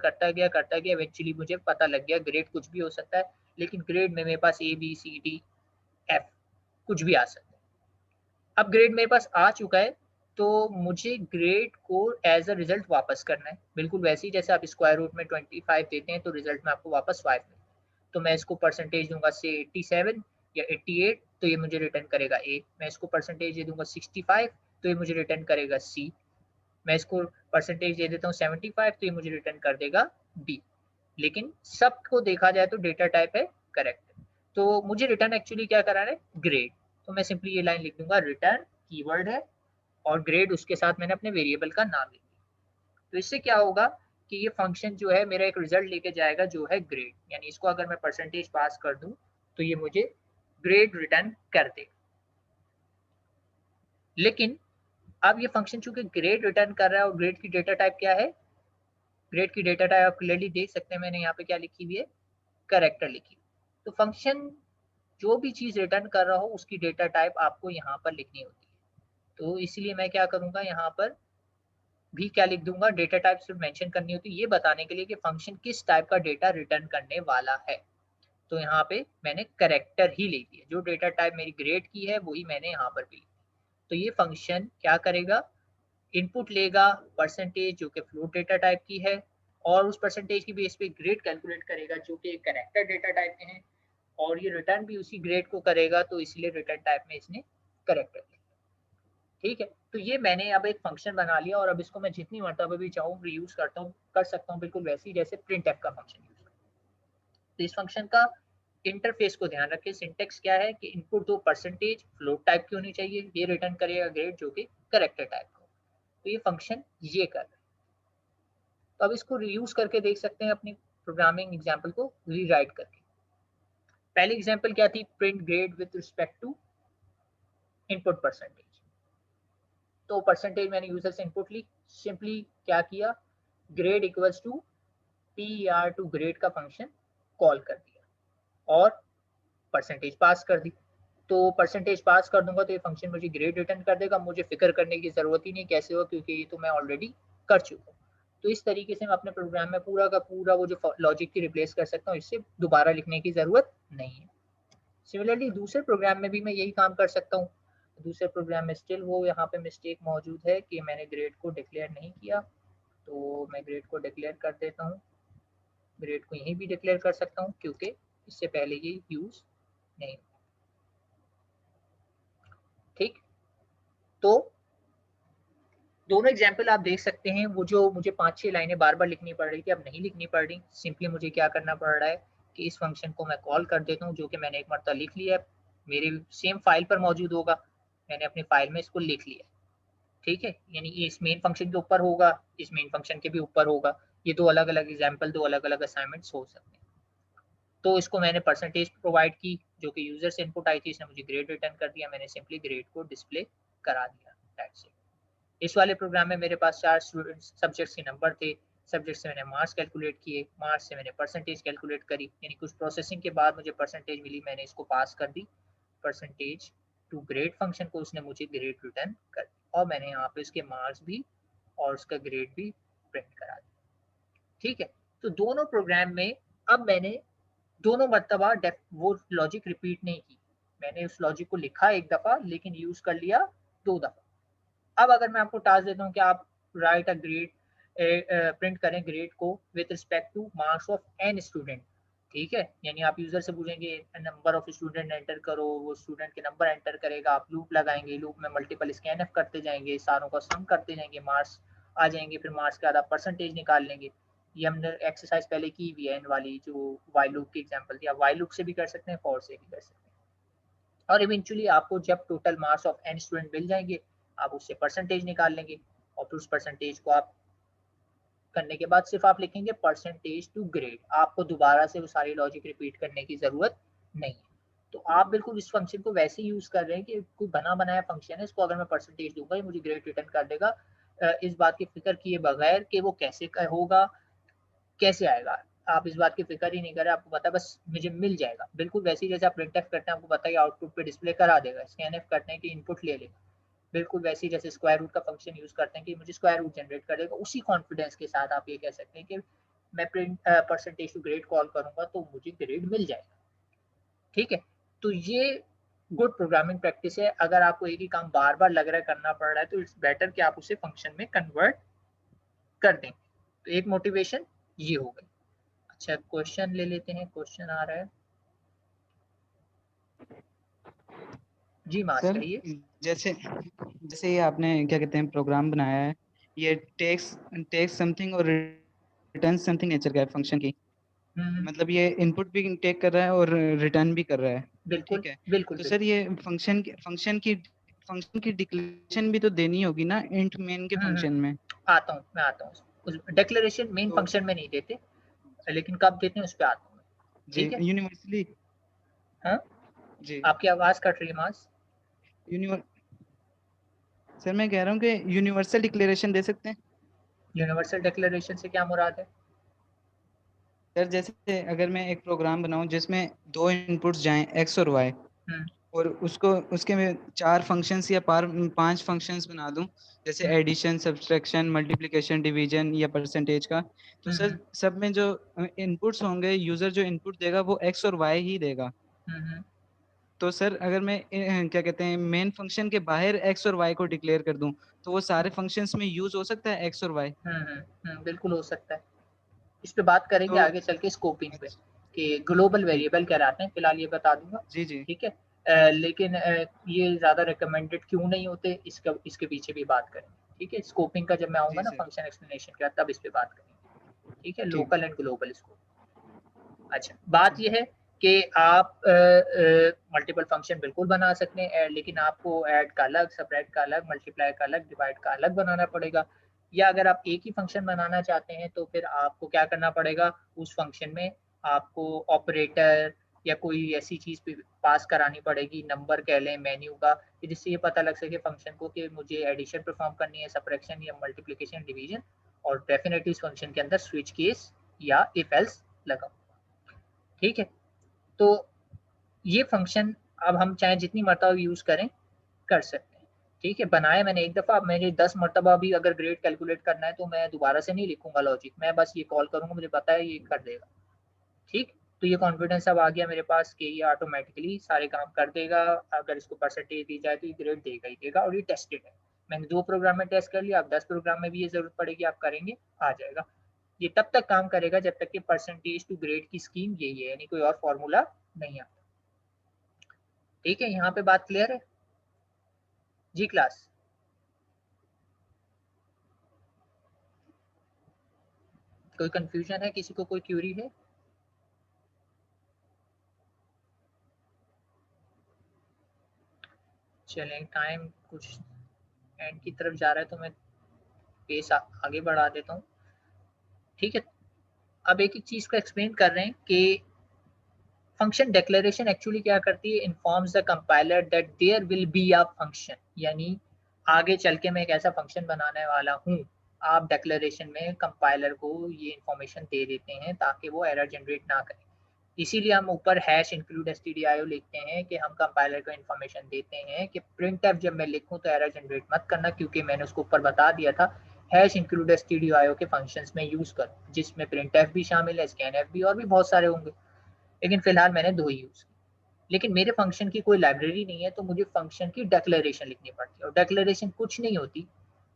इवेंचुअली मुझे पता लग गया ग्रेड कुछ भी हो सकता है, लेकिन ग्रेड में मेरे पास ABCDF कुछ भी आ सकता है। अब ग्रेड मेरे पास आ चुका है, तो मुझे ग्रेड को एज अ रिजल्ट वापस करना है, बिल्कुल वैसे ही जैसे आप स्क्वायर रूट में 25 देते हैं तो रिजल्ट में आपको वापस 5 मिलता है। तो मैं इसको परसेंटेज दूंगा से 87 या 88, तो ये मुझे रिटर्न करेगा A। मैं इसको परसेंटेज दे दूंगा 65, तो ये मुझे रिटर्न करेगा C। मैं इसको परसेंटेज दे देता हूँ 75, तो ये मुझे रिटर्न कर देगा B। लेकिन सबको देखा जाए तो डेटा टाइप है करेक्ट, तो मुझे रिटर्न एक्चुअली क्या कराना है, ग्रेड। तो मैं सिंपली ये लाइन लिख दूंगा, रिटर्न कीवर्ड है और ग्रेड उसके साथ मैंने अपने वेरिएबल का नाम लिख दिया। तो इससे क्या होगा कि ये फंक्शन जो है मेरा एक रिजल्ट लेके जाएगा जो है ग्रेड, यानी इसको अगर मैं परसेंटेज पास कर दूं तो ये मुझे ग्रेड रिटर्न कर देगा। लेकिन अब ये फंक्शन चूंकि ग्रेड रिटर्न कर रहा है और ग्रेड की डेटा टाइप क्या है, ग्रेड की डेटा टाइप आप क्लियरली देख सकते हैं, मैंने यहाँ पे क्या लिखी हुई है, करेक्टर लिखी। तो फंक्शन जो भी चीज रिटर्न कर रहा हो उसकी डेटा टाइप आपको यहाँ पर लिखनी होती है। तो इसलिए मैं क्या करूंगा, यहाँ पर भी क्या लिख दूंगा, डेटा टाइप सिर्फ मेंशन करनी होती है ये बताने के लिए कि फंक्शन किस टाइप का डेटा रिटर्न करने वाला है। तो यहाँ पे मैंने करेक्टर ही लिख दिया, जो डेटा टाइप मेरी ग्रेड की है वही मैंने यहाँ पर भी लिखी। तो ये फंक्शन क्या करेगा, इनपुट लेगा परसेंटेज जो कि फ्लोट डेटा टाइप की है, और उस परसेंटेज की बेस पे ग्रेड कैलकुलेट करेगा जो कि एक कैरेक्टर डेटा टाइप में है, और ये रिटर्न भी उसी ग्रेड को करेगा, तो इसलिए रिटर्न टाइप में इसने कैरेक्टर लिखा। ठीक है, तो ये मैंने अब एक फंक्शन बना लिया और अब इसको मैं जितनी मर्तबा भी चाहूँ रीयूज़ करता हूँ, कर सकता हूँ, बिल्कुल वैसे ही जैसे प्रिंटफ का फंक्शन यूज़ करता हूँ। तो इस फंक्शन का इंटरफेस को ध्यान रखें, सिंटैक्स क्या है कि इनपुट दो परसेंटेज फ्लोट टाइप की होनी चाहिए, ये रिटर्न करेगा ग्रेड जो कि कैरेक्टर टाइप का हो। तो ये फंक्शन ये कर रहा है। तो अब इसको रीयूज़ करके देख सकते हैं अपनी प्रोग्रामिंग एग्जांपल को रीराइट करके। पहली एग्जांपल क्या थी, print grade with respect to input percentage. तो परसेंटेज मैंने यूजर से इनपुट ली, सिंपली क्या किया, grade equals to PR to grade का फंक्शन कॉल कर दिया और परसेंटेज पास कर दी। तो परसेंटेज पास कर दूंगा तो ये फंक्शन मुझे ग्रेड रिटर्न कर देगा, मुझे फिक्र करने की जरूरत ही नहीं कैसे हो, क्योंकि ये तो मैं ऑलरेडी कर चुका हूँ। तो इस तरीके से मैं अपने प्रोग्राम में पूरा का पूरा वो जो लॉजिक की रिप्लेस कर सकता हूँ, इससे दोबारा लिखने की जरूरत नहीं है। सिमिलरली दूसरे प्रोग्राम में भी मैं यही काम कर सकता हूँ। दूसरे प्रोग्राम में स्टिल वो यहाँ पे मिस्टेक मौजूद है कि मैंने ग्रेड को डिक्लेयर नहीं किया, तो मैं ग्रेड को डिक्लेयर कर देता हूँ। ग्रेड को यहीं भी डिक्लेयर कर सकता हूँ क्योंकि इससे पहले ये यूज नहीं। ठीक, तो दोनों एग्जाम्पल आप देख सकते हैं, वो जो मुझे 5-6 लाइनें बार बार लिखनी पड़ रही थी अब नहीं लिखनी पड़ रही। सिंपली मुझे क्या करना पड़ रहा है कि इस फंक्शन को मैं कॉल कर देता हूँ, जो कि मैंने एक मरतबा लिख लिया है, मेरे सेम फाइल पर मौजूद होगा, मैंने अपनी फाइल में इसको लिख लिया। ठीक है, यानी ये इस मेन फंक्शन के ऊपर होगा, इस मेन फंक्शन के भी ऊपर होगा। ये दो अलग अलग एग्जाम्पल, दो अलग अलग असाइनमेंट्स हो सकते हैं। तो इसको मैंने परसेंटेज प्रोवाइड की जो कि यूजर से इनपुट आई थी, इसने मुझे ग्रेड रिटर्न कर दिया, मैंने सिंपली ग्रेड को डिस्प्ले करा दिया, दैट्स इट। इस वाले प्रोग्राम में मेरे पास 4 सब्जेक्ट्स के नंबर थे, सब्जेक्ट से मैंने मार्क्स कैलकुलेट किए, मार्क्स से मैंने परसेंटेज कैलकुलेट करी, यानी कुछ प्रोसेसिंग के बाद मुझे परसेंटेज मिली, मैंने इसको पास कर दी परसेंटेज टू ग्रेड फंक्शन को, उसने मुझे ग्रेड रिटर्न कर दी, और मैंने यहाँ पे उसके मार्क्स भी और उसका ग्रेड भी प्रिंट करा दिया। ठीक है, तो दोनों प्रोग्राम में अब मैंने दोनों मरतबा वो लॉजिक रिपीट नहीं की, मैंने उस लॉजिक को लिखा एक दफा लेकिन यूज कर लिया 2 दफा। अब अगर मैं आपको टास्क देता हूँ कि आप राइट अ ग्रेड, प्रिंट करें ग्रेड को with respect to marks of an student. ठीक है, यानी आप यूजर से पूछेंगे नंबर ऑफ स्टूडेंट एंटर करो, वो स्टूडेंट के नंबर एंटर करेगा, आप लूप लगाएंगे, लूप में मल्टीपल स्कैनफ करते जाएंगे, सारों का सम करते जाएंगे, मार्क्स आ जाएंगे, फिर मार्क्स के बाद आप परसेंटेज निकाल लेंगे। ये हमने एक्सरसाइज पहले की हुई है, एन वाली जो वाई लूप की एग्जांपल थी, आप वाई लूप से भी कर सकते हैं, फॉर से भी कर सकते हैं। और इवेंचुअली आपको जब total marks of an student मिल जाएंगे, आप उससे परसेंटेज निकाल लेंगे, और फिर उस परसेंटेज को आप करने के बाद सिर्फ आप लिखेंगे परसेंटेज टू ग्रेड, आपको दोबारा से वो सारी लॉजिक रिपीट करने की जरूरत नहीं है। तो आप बिल्कुल इस फंक्शन को वैसे यूज कर रहे हैं कि कोई बना बनाया फंक्शन है, इसको अगर मैं परसेंटेज दूंगा ये मुझे ग्रेड रिटर्न कर देगा, इस बात की फिक्र किए बगैर कि वो कैसे होगा, कैसे आएगा, आप इस बात की फिक्र ही नहीं करें, आपको पता बस मुझे मिल जाएगा। बिल्कुल वैसे ही जैसे आप प्रिंटफ करते हैं, आपको पता है आउटपुट पे डिस्प्ले करा देगा, स्कैनफ करते हैं कि इनपुट ले लेगा, बिल्कुल वैसे ही जैसे स्क्वायर रूट का फंक्शन यूज करते हैं कि मुझे स्क्वायर रूट जनरेट कर देगा, उसी कॉन्फिडेंस के साथ आप ये कह सकते हैं कि मैं print percentage to grade call करूंगा तो मुझे ग्रेड मिल जाएगा। ठीक है, तो ये गुड प्रोग्रामिंग प्रैक्टिस है। अगर आपको एक ही काम बार बार लग रहा है करना पड़ रहा है, तो इट्स बेटर कि आप उसे फंक्शन में कन्वर्ट कर दें। तो एक मोटिवेशन ये हो गई। अच्छा, क्वेश्चन ले लेते हैं, क्वेश्चन आ रहा है जी, मास सर कहिए। जैसे जैसे ये आपने क्या कहते हैं प्रोग्राम बनाया है, ये टेक्स टेक्स समथिंग और रिटर्न समथिंग नेचर का है फंक्शन की, हम्म, मतलब ये इनपुट भी टेक कर रहा है और रिटर्न भी कर रहा है। बिल्कुल ठीक है, बिल्कुल तो बिल्कुल। सर ये फंक्शन की डिक्लेरेशन भी तो देनी होगी ना इंट मेन के फंक्शन में। आता हूँ, मैं आता हूँ उस डिक्लेरेशन मेन तो फंक्शन में नहीं देते, लेकिन कब देते हैं उस पर आता हूँ। जी ठीक है, यूनिवर्सली, हाँ, जी आपकी आवाज कट रही है मास। यूनिवर सर मैं कह रहा हूँ कि यूनिवर्सल डिक्लेरेशन दे सकते हैं। यूनिवर्सल डिक्लेरेशन से क्या मुराद है? सर जैसे अगर मैं एक प्रोग्राम बनाऊं जिसमें दो इनपुट्स जाएं एक्स और वाई, हम्म और उसको उसके में चार फंक्शंस या पांच फंक्शंस बना दूं, जैसे हम्म एडिशन सब्सट्रैक्शन मल्टीप्लिकेशन डिवीजन या परसेंटेज का, तो हम्म सर सब में जो इनपुट्स होंगे यूजर जो इनपुट देगा वो एक्स और वाई ही देगा। हम्म तो सर अगर मैं क्या कहते हैं मेन फंक्शन के बाहर एक्स और वाई को डिक्लेयर कर दूं, तो वो सारे फंक्शंस में यूज हो सकता है एक्स और वाई। बिल्कुल हो सकता है। इस पे बात करेंगे तो आगे चल के स्कोपिंग पे कि ग्लोबल वेरिएबल कहलाते हैं, फिलहाल ये बता दूंगा। जी जी ठीक है, लेकिन ये ज़्यादा रिकमेंडेड क्यों नहीं होते इसके पीछे भी बात करेंगे। ठीक है, स्कोपिंग का जब मैं आऊँगा जी ना सर। फंक्शन एक्सप्लेनेशन के बाद, तब इस पे बात करेंगे। ठीक है, ठीक। Local and global scope. अच्छा, बात ये है कि आप मल्टीपल फंक्शन बिल्कुल बना सकते हैं, लेकिन आपको ऐड का अलग, सबट्रैक्ट का अलग, मल्टीप्लाई का अलग, डिवाइड का अलग बनाना पड़ेगा। या अगर आप एक ही फंक्शन बनाना चाहते हैं तो फिर आपको क्या करना पड़ेगा, उस फंक्शन में आपको ऑपरेटर या कोई ऐसी चीज़ पास करानी पड़ेगी, नंबर कह लें, मेन्यू का, कि जिससे ये पता लग सके फंक्शन को कि मुझे एडिशन परफॉर्म करनी है, सबट्रैक्शन या मल्टीप्लिकेशन, डिवीजन, और डेफिनेटली इस फंक्शन के अंदर स्विच केस या इफ एल्स लगा। ठीक है, तो ये फंक्शन अब हम चाहे जितनी मरतबा यूज़ करें, कर सकते हैं। ठीक है, बनाए मैंने एक दफ़ा, अब मेरे 10 मरतबा भी अगर ग्रेड कैलकुलेट करना है तो मैं दोबारा से नहीं लिखूँगा लॉजिक, मैं बस ये कॉल करूँगा, मुझे पता है ये कर देगा। ठीक, तो ये कॉन्फिडेंस अब आ गया मेरे पास कि ये ऑटोमेटिकली सारे काम कर देगा। अगर इसको परसेंटेज दी जाए तो ये ग्रेड देगा ही देगा, और ये टेस्टेड है। मैंने 2 प्रोग्राम में टेस्ट कर लिया, अब 10 प्रोग्राम में भी ये ज़रूरत पड़ेगी, आप करेंगे, आ जाएगा। ये तब तक काम करेगा जब तक कि परसेंटेज टू ग्रेड की स्कीम यही है, यानी कोई और फॉर्मूला नहीं आता। ठीक है, यहाँ पे बात क्लियर है जी क्लास? कोई कंफ्यूजन है, किसी को कोई क्यूरी है? चलें, टाइम कुछ एंड की तरफ जा रहा है तो मैं पेस आगे बढ़ा देता हूँ। ठीक है, अब एक एक चीज़ को एक्सप्लेन कर रहे हैं कि फंक्शन डिक्लेरेशन एक्चुअली क्या करती है, informs the compiler that there will be a function, यानी आगे चल के मैं एक ऐसा फंक्शन बनाने वाला हूँ। आप डिक्लेरेशन में कंपाइलर को ये इन्फॉर्मेशन दे देते हैं ताकि वो एरर जनरेट ना करे। इसीलिए हम ऊपर हैश इंक्लूड stdio लिखते हैं कि हम कंपाइलर को इन्फॉर्मेशन देते हैं कि प्रिंटफ जब मैं लिखूं तो एरर जनरेट मत करना, क्योंकि मैंने उसको ऊपर बता दिया था हैश इंक्लूड stdio के फंक्शंस में यूज करो, जिसमें प्रिंटफ भी शामिल है, स्कैनफ भी, और भी बहुत सारे होंगे, लेकिन फिलहाल मैंने 2 ही यूज किए। लेकिन मेरे फंक्शन की कोई लाइब्रेरी नहीं है तो मुझे फंक्शन की डिक्लेरेशन लिखनी पड़ती है, और डिक्लेरेशन कुछ नहीं होती,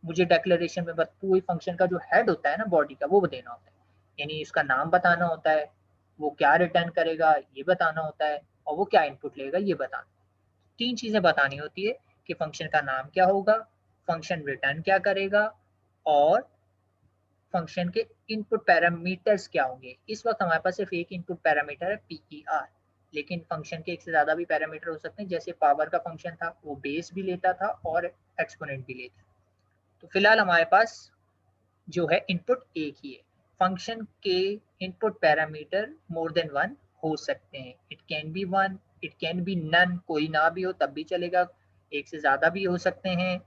मुझे डिक्लेरेशन में बस कोई फंक्शन का जो हेड होता है ना, बॉडी का, वो देना होता है, यानी उसका नाम बताना होता है, वो क्या रिटर्न करेगा ये बताना होता है, और वो क्या इनपुट लेगा ये बताना। 3 चीजें बतानी होती है कि फंक्शन का नाम क्या होगा, फंक्शन रिटर्न क्या करेगा, और फंक्शन के इनपुट पैरामीटर्स क्या होंगे। इस वक्त हमारे पास सिर्फ एक इनपुट पैरामीटर है PER, लेकिन फंक्शन के एक से ज़्यादा भी पैरामीटर हो सकते हैं, जैसे पावर का फंक्शन था वो बेस भी लेता था और एक्सपोनेंट भी लेता था। तो फिलहाल हमारे पास जो है इनपुट एक ही है। फंक्शन के input parameter more than one हो सकते हैं, it can be one, it can be none, कोई ना भी हो तब भी चलेगा, एक से ज़्यादा भी हो सकते हैं,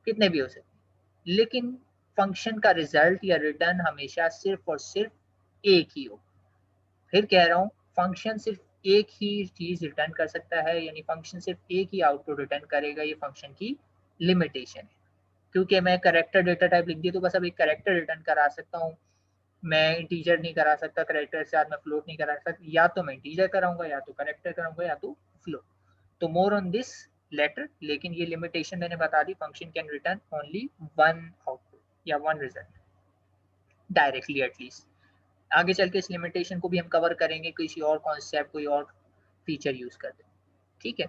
कितने भी हो सकते हैं, लेकिन फंक्शन का रिजल्ट या रिटर्न हमेशा सिर्फ और सिर्फ एक ही हो। फिर कह रहा हूँ, फंक्शन सिर्फ एक ही चीज रिटर्न कर सकता है, यानी फंक्शन सिर्फ एक ही आउटपुट रिटर्न करेगा, ये फंक्शन की लिमिटेशन है। क्योंकि मैं करेक्टर डेटा टाइप लिख दिया तो बस अब एक करेक्टर रिटर्न करा सकता हूँ, मैं इंटीजर नहीं करा सकता, करेक्टर के साथ मैं फ्लोट नहीं करा सकता, या तो मैं इंटीजर कराऊंगा या तो करेक्टर कराऊंगा या तो फ्लोट। तो मोर ऑन दिस लेटर, लेकिन ये लिमिटेशन मैंने बता दी, function can return only one output या वन रिजल्ट डायरेक्टली एटलीस्ट। आगे चल के इस लिमिटेशन को भी हम कवर करेंगे, किसी और कॉन्सेप्ट कोई और फीचर यूज कर दे। ठीक है,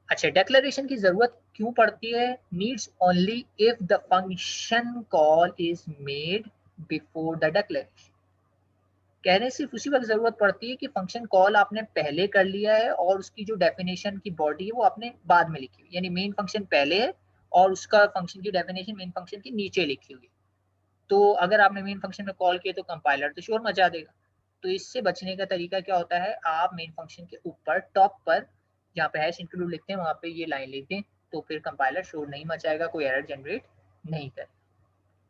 अच्छा, डिक्लेरेशन की जरूरत क्यों पड़ती है, needs only if the function call is made before the declaration. कहने सिर्फ उसी वक्त जरूरत पड़ती है कि फंक्शन कॉल आपने पहले कर लिया है और उसकी जो डेफिनेशन की बॉडी है वो आपने बाद में लिखी हुई, यानी मेन फंक्शन पहले है और उसका फंक्शन की डेफिनेशन मेन फंक्शन के नीचे लिखी हुई है। तो अगर आपने मेन फंक्शन में कॉल किया तो कंपाइलर तो शोर मचा देगा। तो इससे बचने का तरीका क्या होता है, आप मेन फंक्शन के ऊपर टॉप पर जहाँ पे हैश इंक्लूड लिखते हैं वहाँ पे ये लाइन लिख दें, तो फिर कंपाइलर शोर नहीं मचाएगा, कोई एरर जनरेट नहीं करेगा।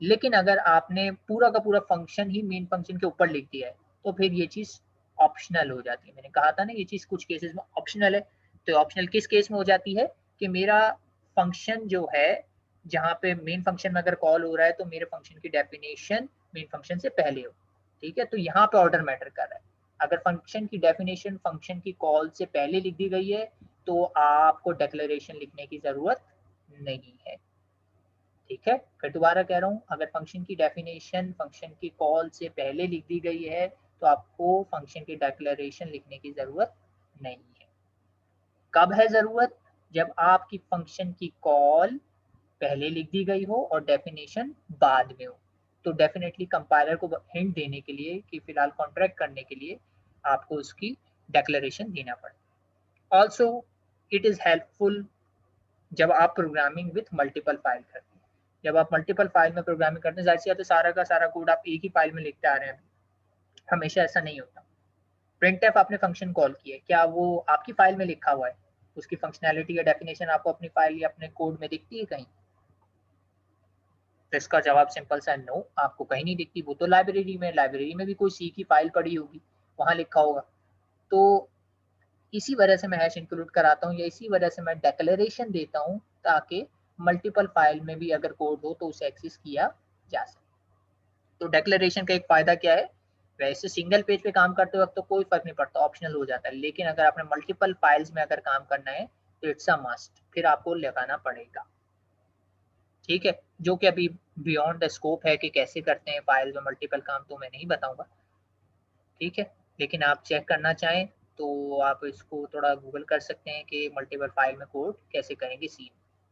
लेकिन अगर आपने पूरा का पूरा फंक्शन ही मेन फंक्शन के ऊपर लिख दिया है तो फिर ये चीज़ ऑप्शनल हो जाती है। मैंने कहा था ना ये चीज़ कुछ केसेस में ऑप्शनल है। तो ऑप्शनल किस केस में हो जाती है कि मेरा फंक्शन जो है, जहाँ पे मेन फंक्शन में अगर कॉल हो रहा है तो मेरे फंक्शन की डेफिनेशन मेन फंक्शन से पहले हो। ठीक है, तो यहाँ पे ऑर्डर मैटर कर रहा है। अगर फंक्शन की डेफिनेशन फंक्शन की कॉल से पहले लिख दी गई है तो आपको डिक्लेरेशन लिखने की जरूरत नहीं है। ठीक है, फिर दोबारा कह रहा हूँ, अगर फंक्शन की डेफिनेशन फंक्शन की कॉल से पहले लिख दी गई है तो आपको फंक्शन की डिक्लेरेशन लिखने की जरूरत नहीं है। कब है जरूरत? जब आपकी फंक्शन की कॉल पहले लिख दी गई हो और डेफिनेशन बाद में हो, तो डेफिनेटली कंपाइलर को हिंट देने के लिए कि फिलहाल कॉन्ट्रैक्ट करने के लिए आपको उसकी डिक्लेरेशन देना पड़े। ऑल्सो इट इज हेल्पफुल जब आप प्रोग्रामिंग विथ मल्टीपल फाइल करते हैं। जब आप मल्टीपल फाइल में प्रोग्रामिंग करते हैं, जाहिर सी बात है सारा का सारा कोड आप एक ही फाइल में लिखते आ रहे हैं, हमेशा ऐसा नहीं होता। प्रिंटफ आपने फंक्शन कॉल किया, क्या वो आपकी फाइल में लिखा हुआ है? उसकी फंक्शनैलिटी या डेफिनेशन आपको अपनी फाइल या अपने कोड में दिखती है कहीं? तो इसका जवाब सिंपल सा नो, आपको कहीं नहीं दिखती। वो तो लाइब्रेरी में भी कोई सी की फाइल पड़ी होगी, वहां लिखा होगा। तो इसी वजह से मैं हैश इंक्लूड कराता हूँ, या इसी वजह से मैं डिक्लेरेशन देता हूँ, ताकि मल्टीपल फाइल में भी अगर कोड हो तो उसे एक्सेस किया जा सके। तो डिक्लेरेशन का एक फायदा क्या है? वैसे सिंगल पेज पे काम करते वक्त तो कोई फर्क नहीं पड़ता, ऑप्शनल हो जाता है, लेकिन अगर आपने मल्टीपल फाइल्स में अगर काम करना है तो इट्स अ मस्ट, फिर आपको लगाना पड़ेगा। ठीक है, जो कि अभी बियॉन्ड द स्कोप है कि कैसे करते हैं फाइल में मल्टीपल काम, तो मैं नहीं बताऊंगा। ठीक है, लेकिन आप चेक करना चाहें तो आप इसको थोड़ा गूगल कर सकते हैं कि मल्टीपल फाइल में कोड कैसे करेंगे सी।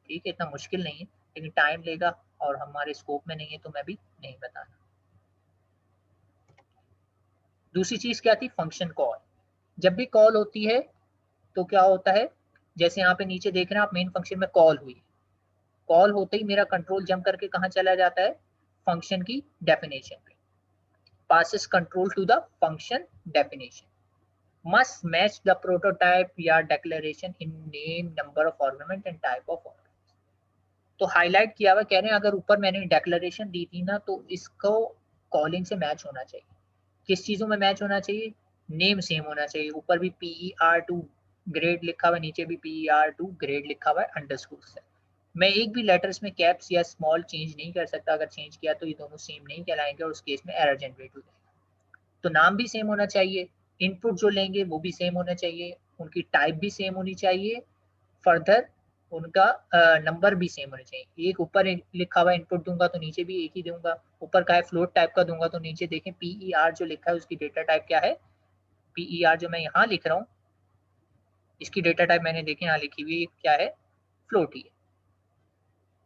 ठीक है, इतना मुश्किल नहीं है, लेकिन टाइम लेगा और हमारे स्कोप में नहीं है, तो मैं भी नहीं बताना। दूसरी चीज क्या थी? Function call. जब भी कॉल होती है तो क्या होता है, जैसे यहाँ पे नीचे देख रहे हैं आप, मेन फंक्शन में कॉल हुई, कॉल होते ही मेरा कंट्रोल जंप करके कहाँ चला जाता है? फंक्शन की डेफिनेशन पे। passes control to the function definition, must match the prototype या declaration in name, number of argument and type of argument। तो हाईलाइट किया हुआ कह रहे हैं अगर ऊपर मैंने डेक्लेरेशन दी थी ना, तो इसको कॉलिंग से मैच होना चाहिए। किस चीजों में मैच होना चाहिए? नेम सेम होना चाहिए, ऊपर भी PER2 ग्रेड लिखा हुआ है, नीचे भी PER2 ग्रेड लिखा हुआ है अंडरस्कोर से। मैं एक भी लेटर्स में कैप्स या स्मॉल चेंज नहीं कर सकता, अगर चेंज किया तो ये दोनों सेम नहीं कहलाएंगे और उस केस में एरर जनरेट हो जाएगा। तो नाम भी सेम होना चाहिए, इनपुट जो लेंगे वो भी सेम होना चाहिए, उनकी टाइप भी सेम होनी चाहिए, फर्दर उनका नंबर भी सेम होने चाहिए। एक ऊपर लिखा हुआ इनपुट दूंगा तो नीचे भी एक ही दूंगा, ऊपर का है फ्लोट टाइप का दूंगा तो नीचे देखें PER जो लिखा है उसकी डेटा टाइप क्या है? PER जो मैं यहाँ लिख रहा हूँ इसकी डेटा टाइप मैंने देखे यहाँ लिखी हुई क्या है? फ्लोट ही है।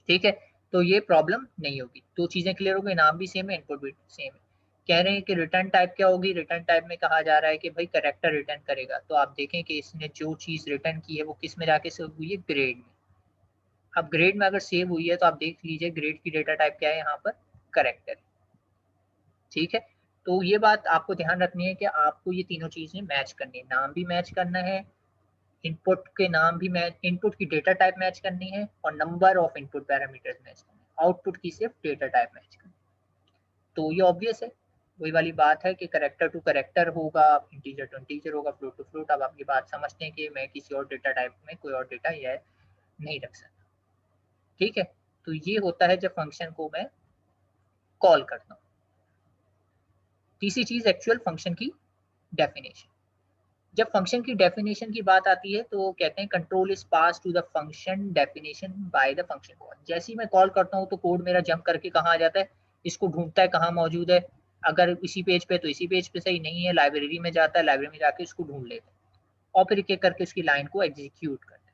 ठीक है, तो ये प्रॉब्लम नहीं होगी। दो चीजें क्लियर हो गई, नाम भी सेम है, इनपुट भी सेम है। कह रहे हैं कि रिटर्न टाइप क्या होगी? रिटर्न टाइप में कहा जा रहा है कि भाई कैरेक्टर रिटर्न करेगा। तो आप देखें कि इसने जो चीज रिटर्न की है वो किस में जाके सेव हुई है? ग्रेड में। अब ग्रेड में अगर सेव हुई है तो आप देख लीजिए ग्रेड की डेटा टाइप क्या है यहाँ पर? कैरेक्टर। ठीक है, तो ये बात आपको ध्यान रखनी है कि आपको ये तीनों चीजें मैच करनी है, नाम भी मैच करना है, इनपुट के नाम भी मैच, इनपुट की डेटा टाइप मैच करनी है, और number of input parameters match करनी है, आउटपुट की सिर्फ डेटा टाइप मैच करनी है। तो ये ऑब्वियस है, वही वाली बात है कि करेक्टर टू करेक्टर होगा, इंटीजर टू इंटीजर होगा, फ्लोट टू फ्लोट। अब आप ये बात समझते हैं कि मैं किसी और डेटा टाइप में कोई और डेटा यह नहीं रख सकता। ठीक है, तो ये होता है जब फंक्शन को मैं कॉल करता हूँ। तीसरी चीज एक्चुअल फंक्शन की डेफिनेशन। जब फंक्शन की डेफिनेशन की बात आती है तो कहते हैं control is pass to the function definition by the function call. जैसे ही मैं कॉल करता हूँ तो कोड मेरा जंप करके कहाँ आ जाता है? इसको ढूंढता है कहाँ मौजूद है, अगर इसी पेज पे तो इसी पेज पे, सही नहीं है लाइब्रेरी में जाता है, लाइब्रेरी में जाके इसको ढूंढ लेता है और फिर एक एक करके उसकी लाइन को एग्जीक्यूट करता है।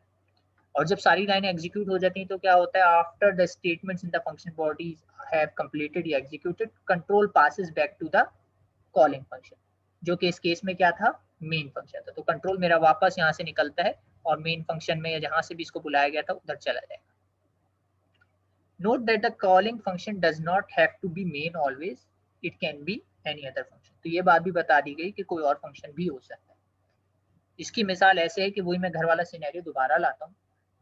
और जब सारी लाइनें एग्जीक्यूट हो जाती हैं तो क्या होता है? After the statements in the function bodies have completed या executed, control passes back to the calling function, जो कि इस केस में क्या था? मेन फंक्शन था। तो कंट्रोल मेरा वापस यहाँ से निकलता है और मेन फंक्शन में या जहां से भी इसको बुलाया गया था उधर चला जाएगा। Note that the calling function does not have to be main always, it can be any other function. तो ये बात भी बता दी गई कि कोई और फंक्शन भी हो सकता है। इसकी मिसाल ऐसे है कि वही मैं घर वाला सिनेरियो दोबारा लाता हूँ।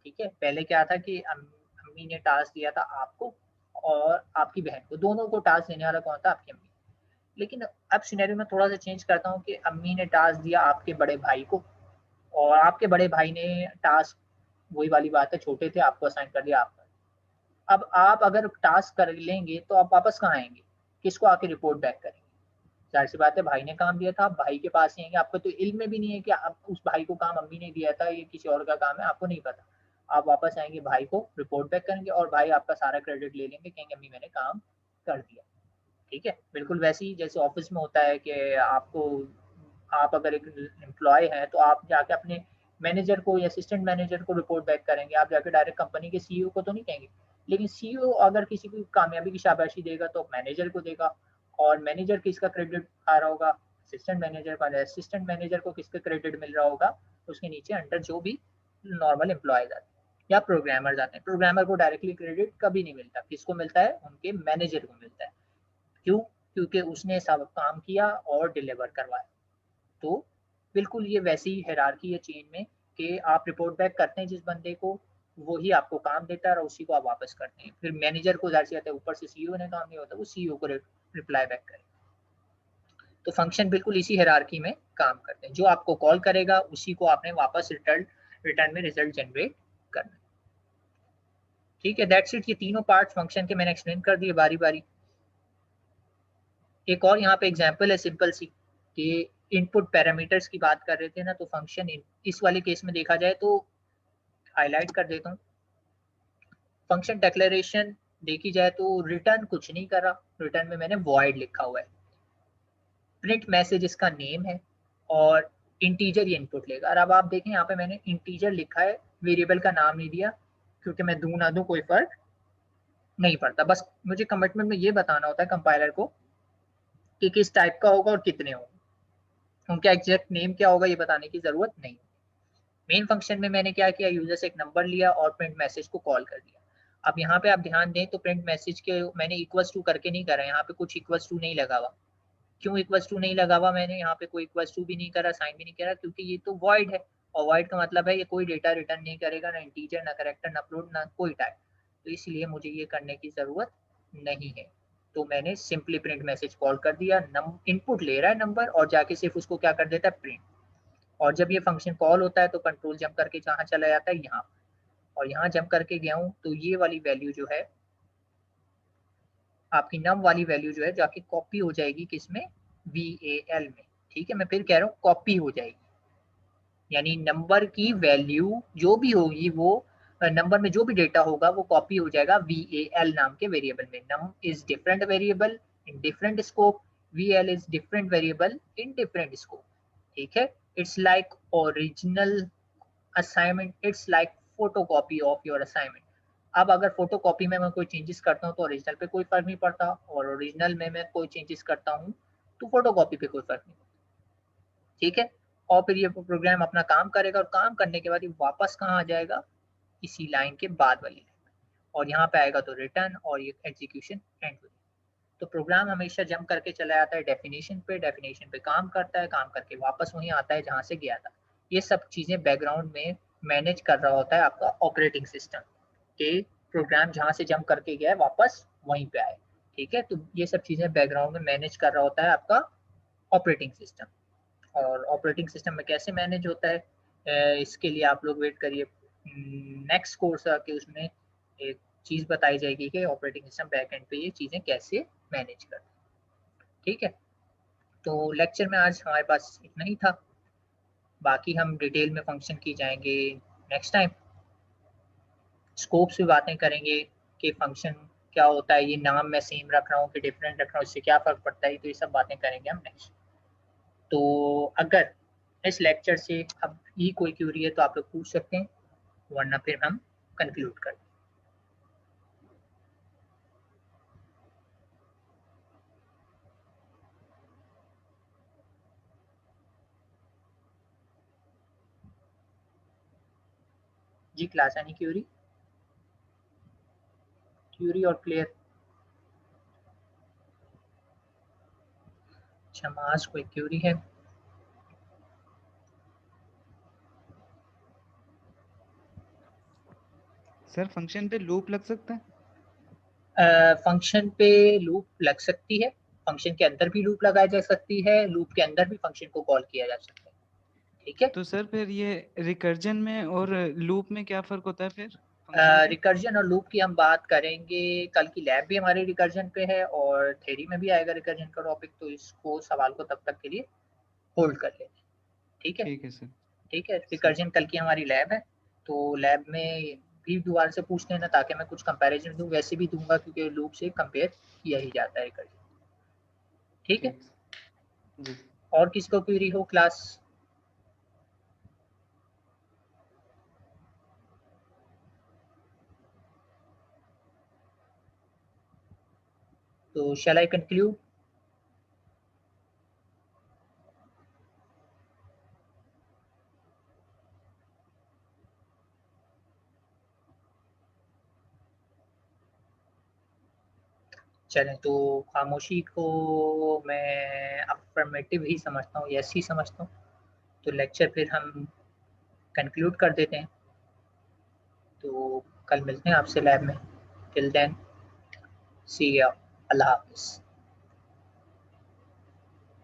ठीक है, पहले क्या था कि अम्मी ने टास्क दिया था आपको और आपकी बहन को, दोनों को टास्क देने वाला कौन था? आपकी अम्मी। लेकिन अब सिनेरियो में थोड़ा सा चेंज करता हूँ कि अम्मी ने टास्क दिया आपके बड़े भाई को और आपके बड़े भाई ने टास्क, वही वाली बात है, छोटे थे, आपको असाइन कर दिया आपका। अब आप अगर टास्क कर लेंगे तो आप वापस कहाँ आएंगे? किसको आके रिपोर्ट बैक करेंगे? जाहिर सी बात है भाई ने काम दिया था, आप भाई के पास ही आएंगे। आपको तो इल्म में भी नहीं है कि आप उस भाई को काम अम्मी ने दिया था, ये किसी और का काम है, आपको नहीं पता। आप वापस आएंगे, भाई को रिपोर्ट बैक करेंगे और भाई आपका सारा क्रेडिट ले लेंगे, कहेंगे अम्मी मैंने काम कर दिया। ठीक है, बिल्कुल वैसे ही जैसे ऑफिस में होता है कि आपको, आप अगर एक एम्प्लॉय हैं तो आप जाके अपने मैनेजर को या असिस्टेंट मैनेजर को रिपोर्ट बैक करेंगे, आप जाके डायरेक्ट कंपनी के सीईओ को तो नहीं कहेंगे। लेकिन सीईओ अगर किसी की कामयाबी की शाबाशी देगा तो मैनेजर को देगा, और मैनेजर किसका क्रेडिट आ रहा होगा, असिस्टेंट मैनेजर का। असिस्टेंट मैनेजर को किसका क्रेडिट मिल रहा होगा, उसके नीचे अंडर जो भी नॉर्मल एम्प्लॉयज आते हैं या प्रोग्रामर आते हैं। प्रोग्रामर को डायरेक्टली क्रेडिट कभी नहीं मिलता, किसको मिलता है, उनके मैनेजर को मिलता है। क्यों? क्योंकि उसने सब काम किया और डिलीवर करवाया। तो बिल्कुल ये वैसी ही हायरार्की है चेन में कि आप रिपोर्ट बैक करते हैं जिस बंदे को, वो ही आपको काम देता है और उसी को आप वापस करते हैं। फिर मैनेजर को ज़ाहिर सी बात है, ऊपर से सीईओ ने काम नहीं होता, वो सीईओ को रिप्लाई बैक करे। तो फंक्शन बिल्कुल इसी हायरार्की में काम करते हैं, जो आपको कॉल करेगा उसी को आपने वापस रिटर्न में रिजल्ट जनरेट करना। ठीक है, दैट्स इट। ये तीनों पार्ट फंक्शन के मैंने एक्सप्लेन कर दिए बारी बारी। एक और यहाँ पे एग्जांपल है सिंपल सी, कि इनपुट पैरामीटर्स की बात कर रहे थे ना, तो फंक्शन इस वाले केस में देखा जाए तो हाईलाइट कर देता हूँ। फंक्शन डिक्लेरेशन देखी जाए तो रिटर्न कुछ नहीं कर रहा, रिटर्न में मैंने वॉइड लिखा हुआ है। प्रिंट मैसेज इसका नेम है और इंटीजर ये इनपुट लेगा। और अब आप देखें यहाँ पे मैंने इंटीजर लिखा है, वेरिएबल का नाम नहीं दिया, क्योंकि मैं दूं ना दूं कोई फर्क नहीं पड़ता। बस मुझे कमिटमेंट में ये बताना होता है कंपाइलर को कि किस टाइप का होगा और कितने होंगे, उनका एग्जैक्ट नेम क्या होगा ये बताने की जरूरत नहीं। मेन फंक्शन में मैंने क्या किया, यूजर से एक नंबर लिया और प्रिंट मैसेज को कॉल कर दिया। अब यहाँ पे आप ध्यान दें तो प्रिंट मैसेज के मैंने इक्वल्स टू करके नहीं करा, यहाँ पे कुछ इक्वल्स टू नहीं लगा हुआ। क्यों इक्वल्स टू नहीं लगा हुआ, मैंने यहाँ पे कोई इक्वल्स टू भी नहीं करा, साइन भी नहीं करा, क्योंकि ये तो वॉइड है, और वॉइड का मतलब है ये कोई डेटा रिटर्न नहीं करेगा, ना इंटीजर, ना कैरेक्टर, ना फ्लोट, ना कोई टाइप। तो इसलिए मुझे ये करने की जरूरत नहीं है। तो मैंने सिंपली प्रिंट मैसेज कॉल कर दिया, इनपुट ले रहा है नंबर और जाके सिर्फ उसको क्या कर देता है, प्रिंट। और जब ये फंक्शन कॉल होता है तो कंट्रोल जंप करके जहाँ चला जाता है, यहाँ। और यहाँ जंप करके गया हूँ तो ये वाली वैल्यू जो है आपकी नम वाली वैल्यू जो है जाके कॉपी हो जाएगी किसमें, VAL में। ठीक है, मैं फिर कह रहा हूँ कॉपी हो जाएगी, यानी नंबर की वैल्यू जो भी होगी वो नंबर में जो भी डेटा होगा वो कॉपी हो जाएगा VAL नाम के वेरिएबल में। Num is different variable in different scope, VAL is different variable in different scope. ठीक है, it's like original assignment, it's like photocopy of your assignment. अब अगर फोटोकॉपी में मैं कोई चेंजेस करता हूँ तो ओरिजिनल पे कोई फर्क नहीं पड़ता, और ओरिजिनल में मैं कोई चेंजेस करता हूँ तो फोटोकॉपी पे कोई फर्क नहीं पड़ता। ठीक है, और फिर ये प्रोग्राम अपना काम करेगा, और काम करने के बाद ये वापस कहाँ आ जाएगा, इसी लाइन के बाद वाली लाइन, और यहाँ पे आएगा तो रिटर्न, और ये एग्जीक्यूशन एंड हो। तो प्रोग्राम हमेशा जंप करके चला जाता है डेफिनेशन पे, डेफिनेशन पे काम करता है, काम करके वापस वहीं आता है जहाँ से गया था। ये सब चीजें बैकग्राउंड में मैनेज कर रहा होता है आपका ऑपरेटिंग सिस्टम, कि प्रोग्राम जहाँ से जंप करके गया है वापस वहीं पे आए। ठीक है, तो ये सब चीजें बैकग्राउंड में मैनेज कर रहा होता है आपका ऑपरेटिंग सिस्टम। और ऑपरेटिंग सिस्टम में कैसे मैनेज होता है, इसके लिए आप लोग वेट करिए, नेक्स्ट कोर्स आके उसमें एक चीज़ बताई जाएगी कि ऑपरेटिंग सिस्टम बैक एंड पे ये चीज़ें कैसे मैनेज करते हैं। ठीक है, तो लेक्चर में आज हमारे पास इतना ही था, बाकी हम डिटेल में फंक्शन की जाएंगे नेक्स्ट टाइम। स्कोप्स भी बातें करेंगे कि फंक्शन क्या होता है, ये नाम मैं सेम रख रहा हूँ कि डिफरेंट रख रहा हूँ, इससे क्या फ़र्क पड़ता है, तो ये सब बातें करेंगे हम नेक्स्ट। तो अगर इस लेक्चर से अब ये कोई क्यूरी है तो आप लोग पूछ सकते हैं, वरना फिर हम कंक्लूड कर दें। जी क्लास यानी क्यूरी, क्यूरी और क्लियर। अच्छा, मास कोई क्यूरी है। सर फंक्शन पे लूप लग सकता है? फंक्शन पे लूप लग सकती है, फंक्शन के अंदर भी लूप लगाई जा सकती है, लूप के अंदर भी फंक्शन को कॉल किया जा सकता है। ठीक है, तो सर फिर ये रिकर्जन में और लूप में क्या फर्क होता है फिर फंक्शन का? रिकर्जन और लूप की हम बात करेंगे, कल की लैब भी हमारी रिकर्जन पे है और थ्योरी में भी आएगा रिकर्जन का टॉपिक, तो इसको सवाल को तब तक के लिए होल्ड कर लेते हैं। ठीक है, ठीक है सर। ठीक है, सर रिकर्जन कल की हमारी लैब है, तो लैब में भी दोबारा से पूछ लेना ताकि मैं कुछ कंपैरिजन दूं, वैसे भी दूंगा क्योंकि लूप से कंपेयर किया ही जाता है कभी। ठीक है, जी। और किसको क्वेरी हो क्लास? तो शैल आई कंक्लूड? चलें, तो खामोशी को मैं अफर्मेटिव ही समझता हूँ, यस ही समझता हूँ। तो लेक्चर फिर हम कंक्लूड कर देते हैं। तो कल मिलते हैं आपसे लैब में। टिल देन सी या, अल्लाह हाफिज़।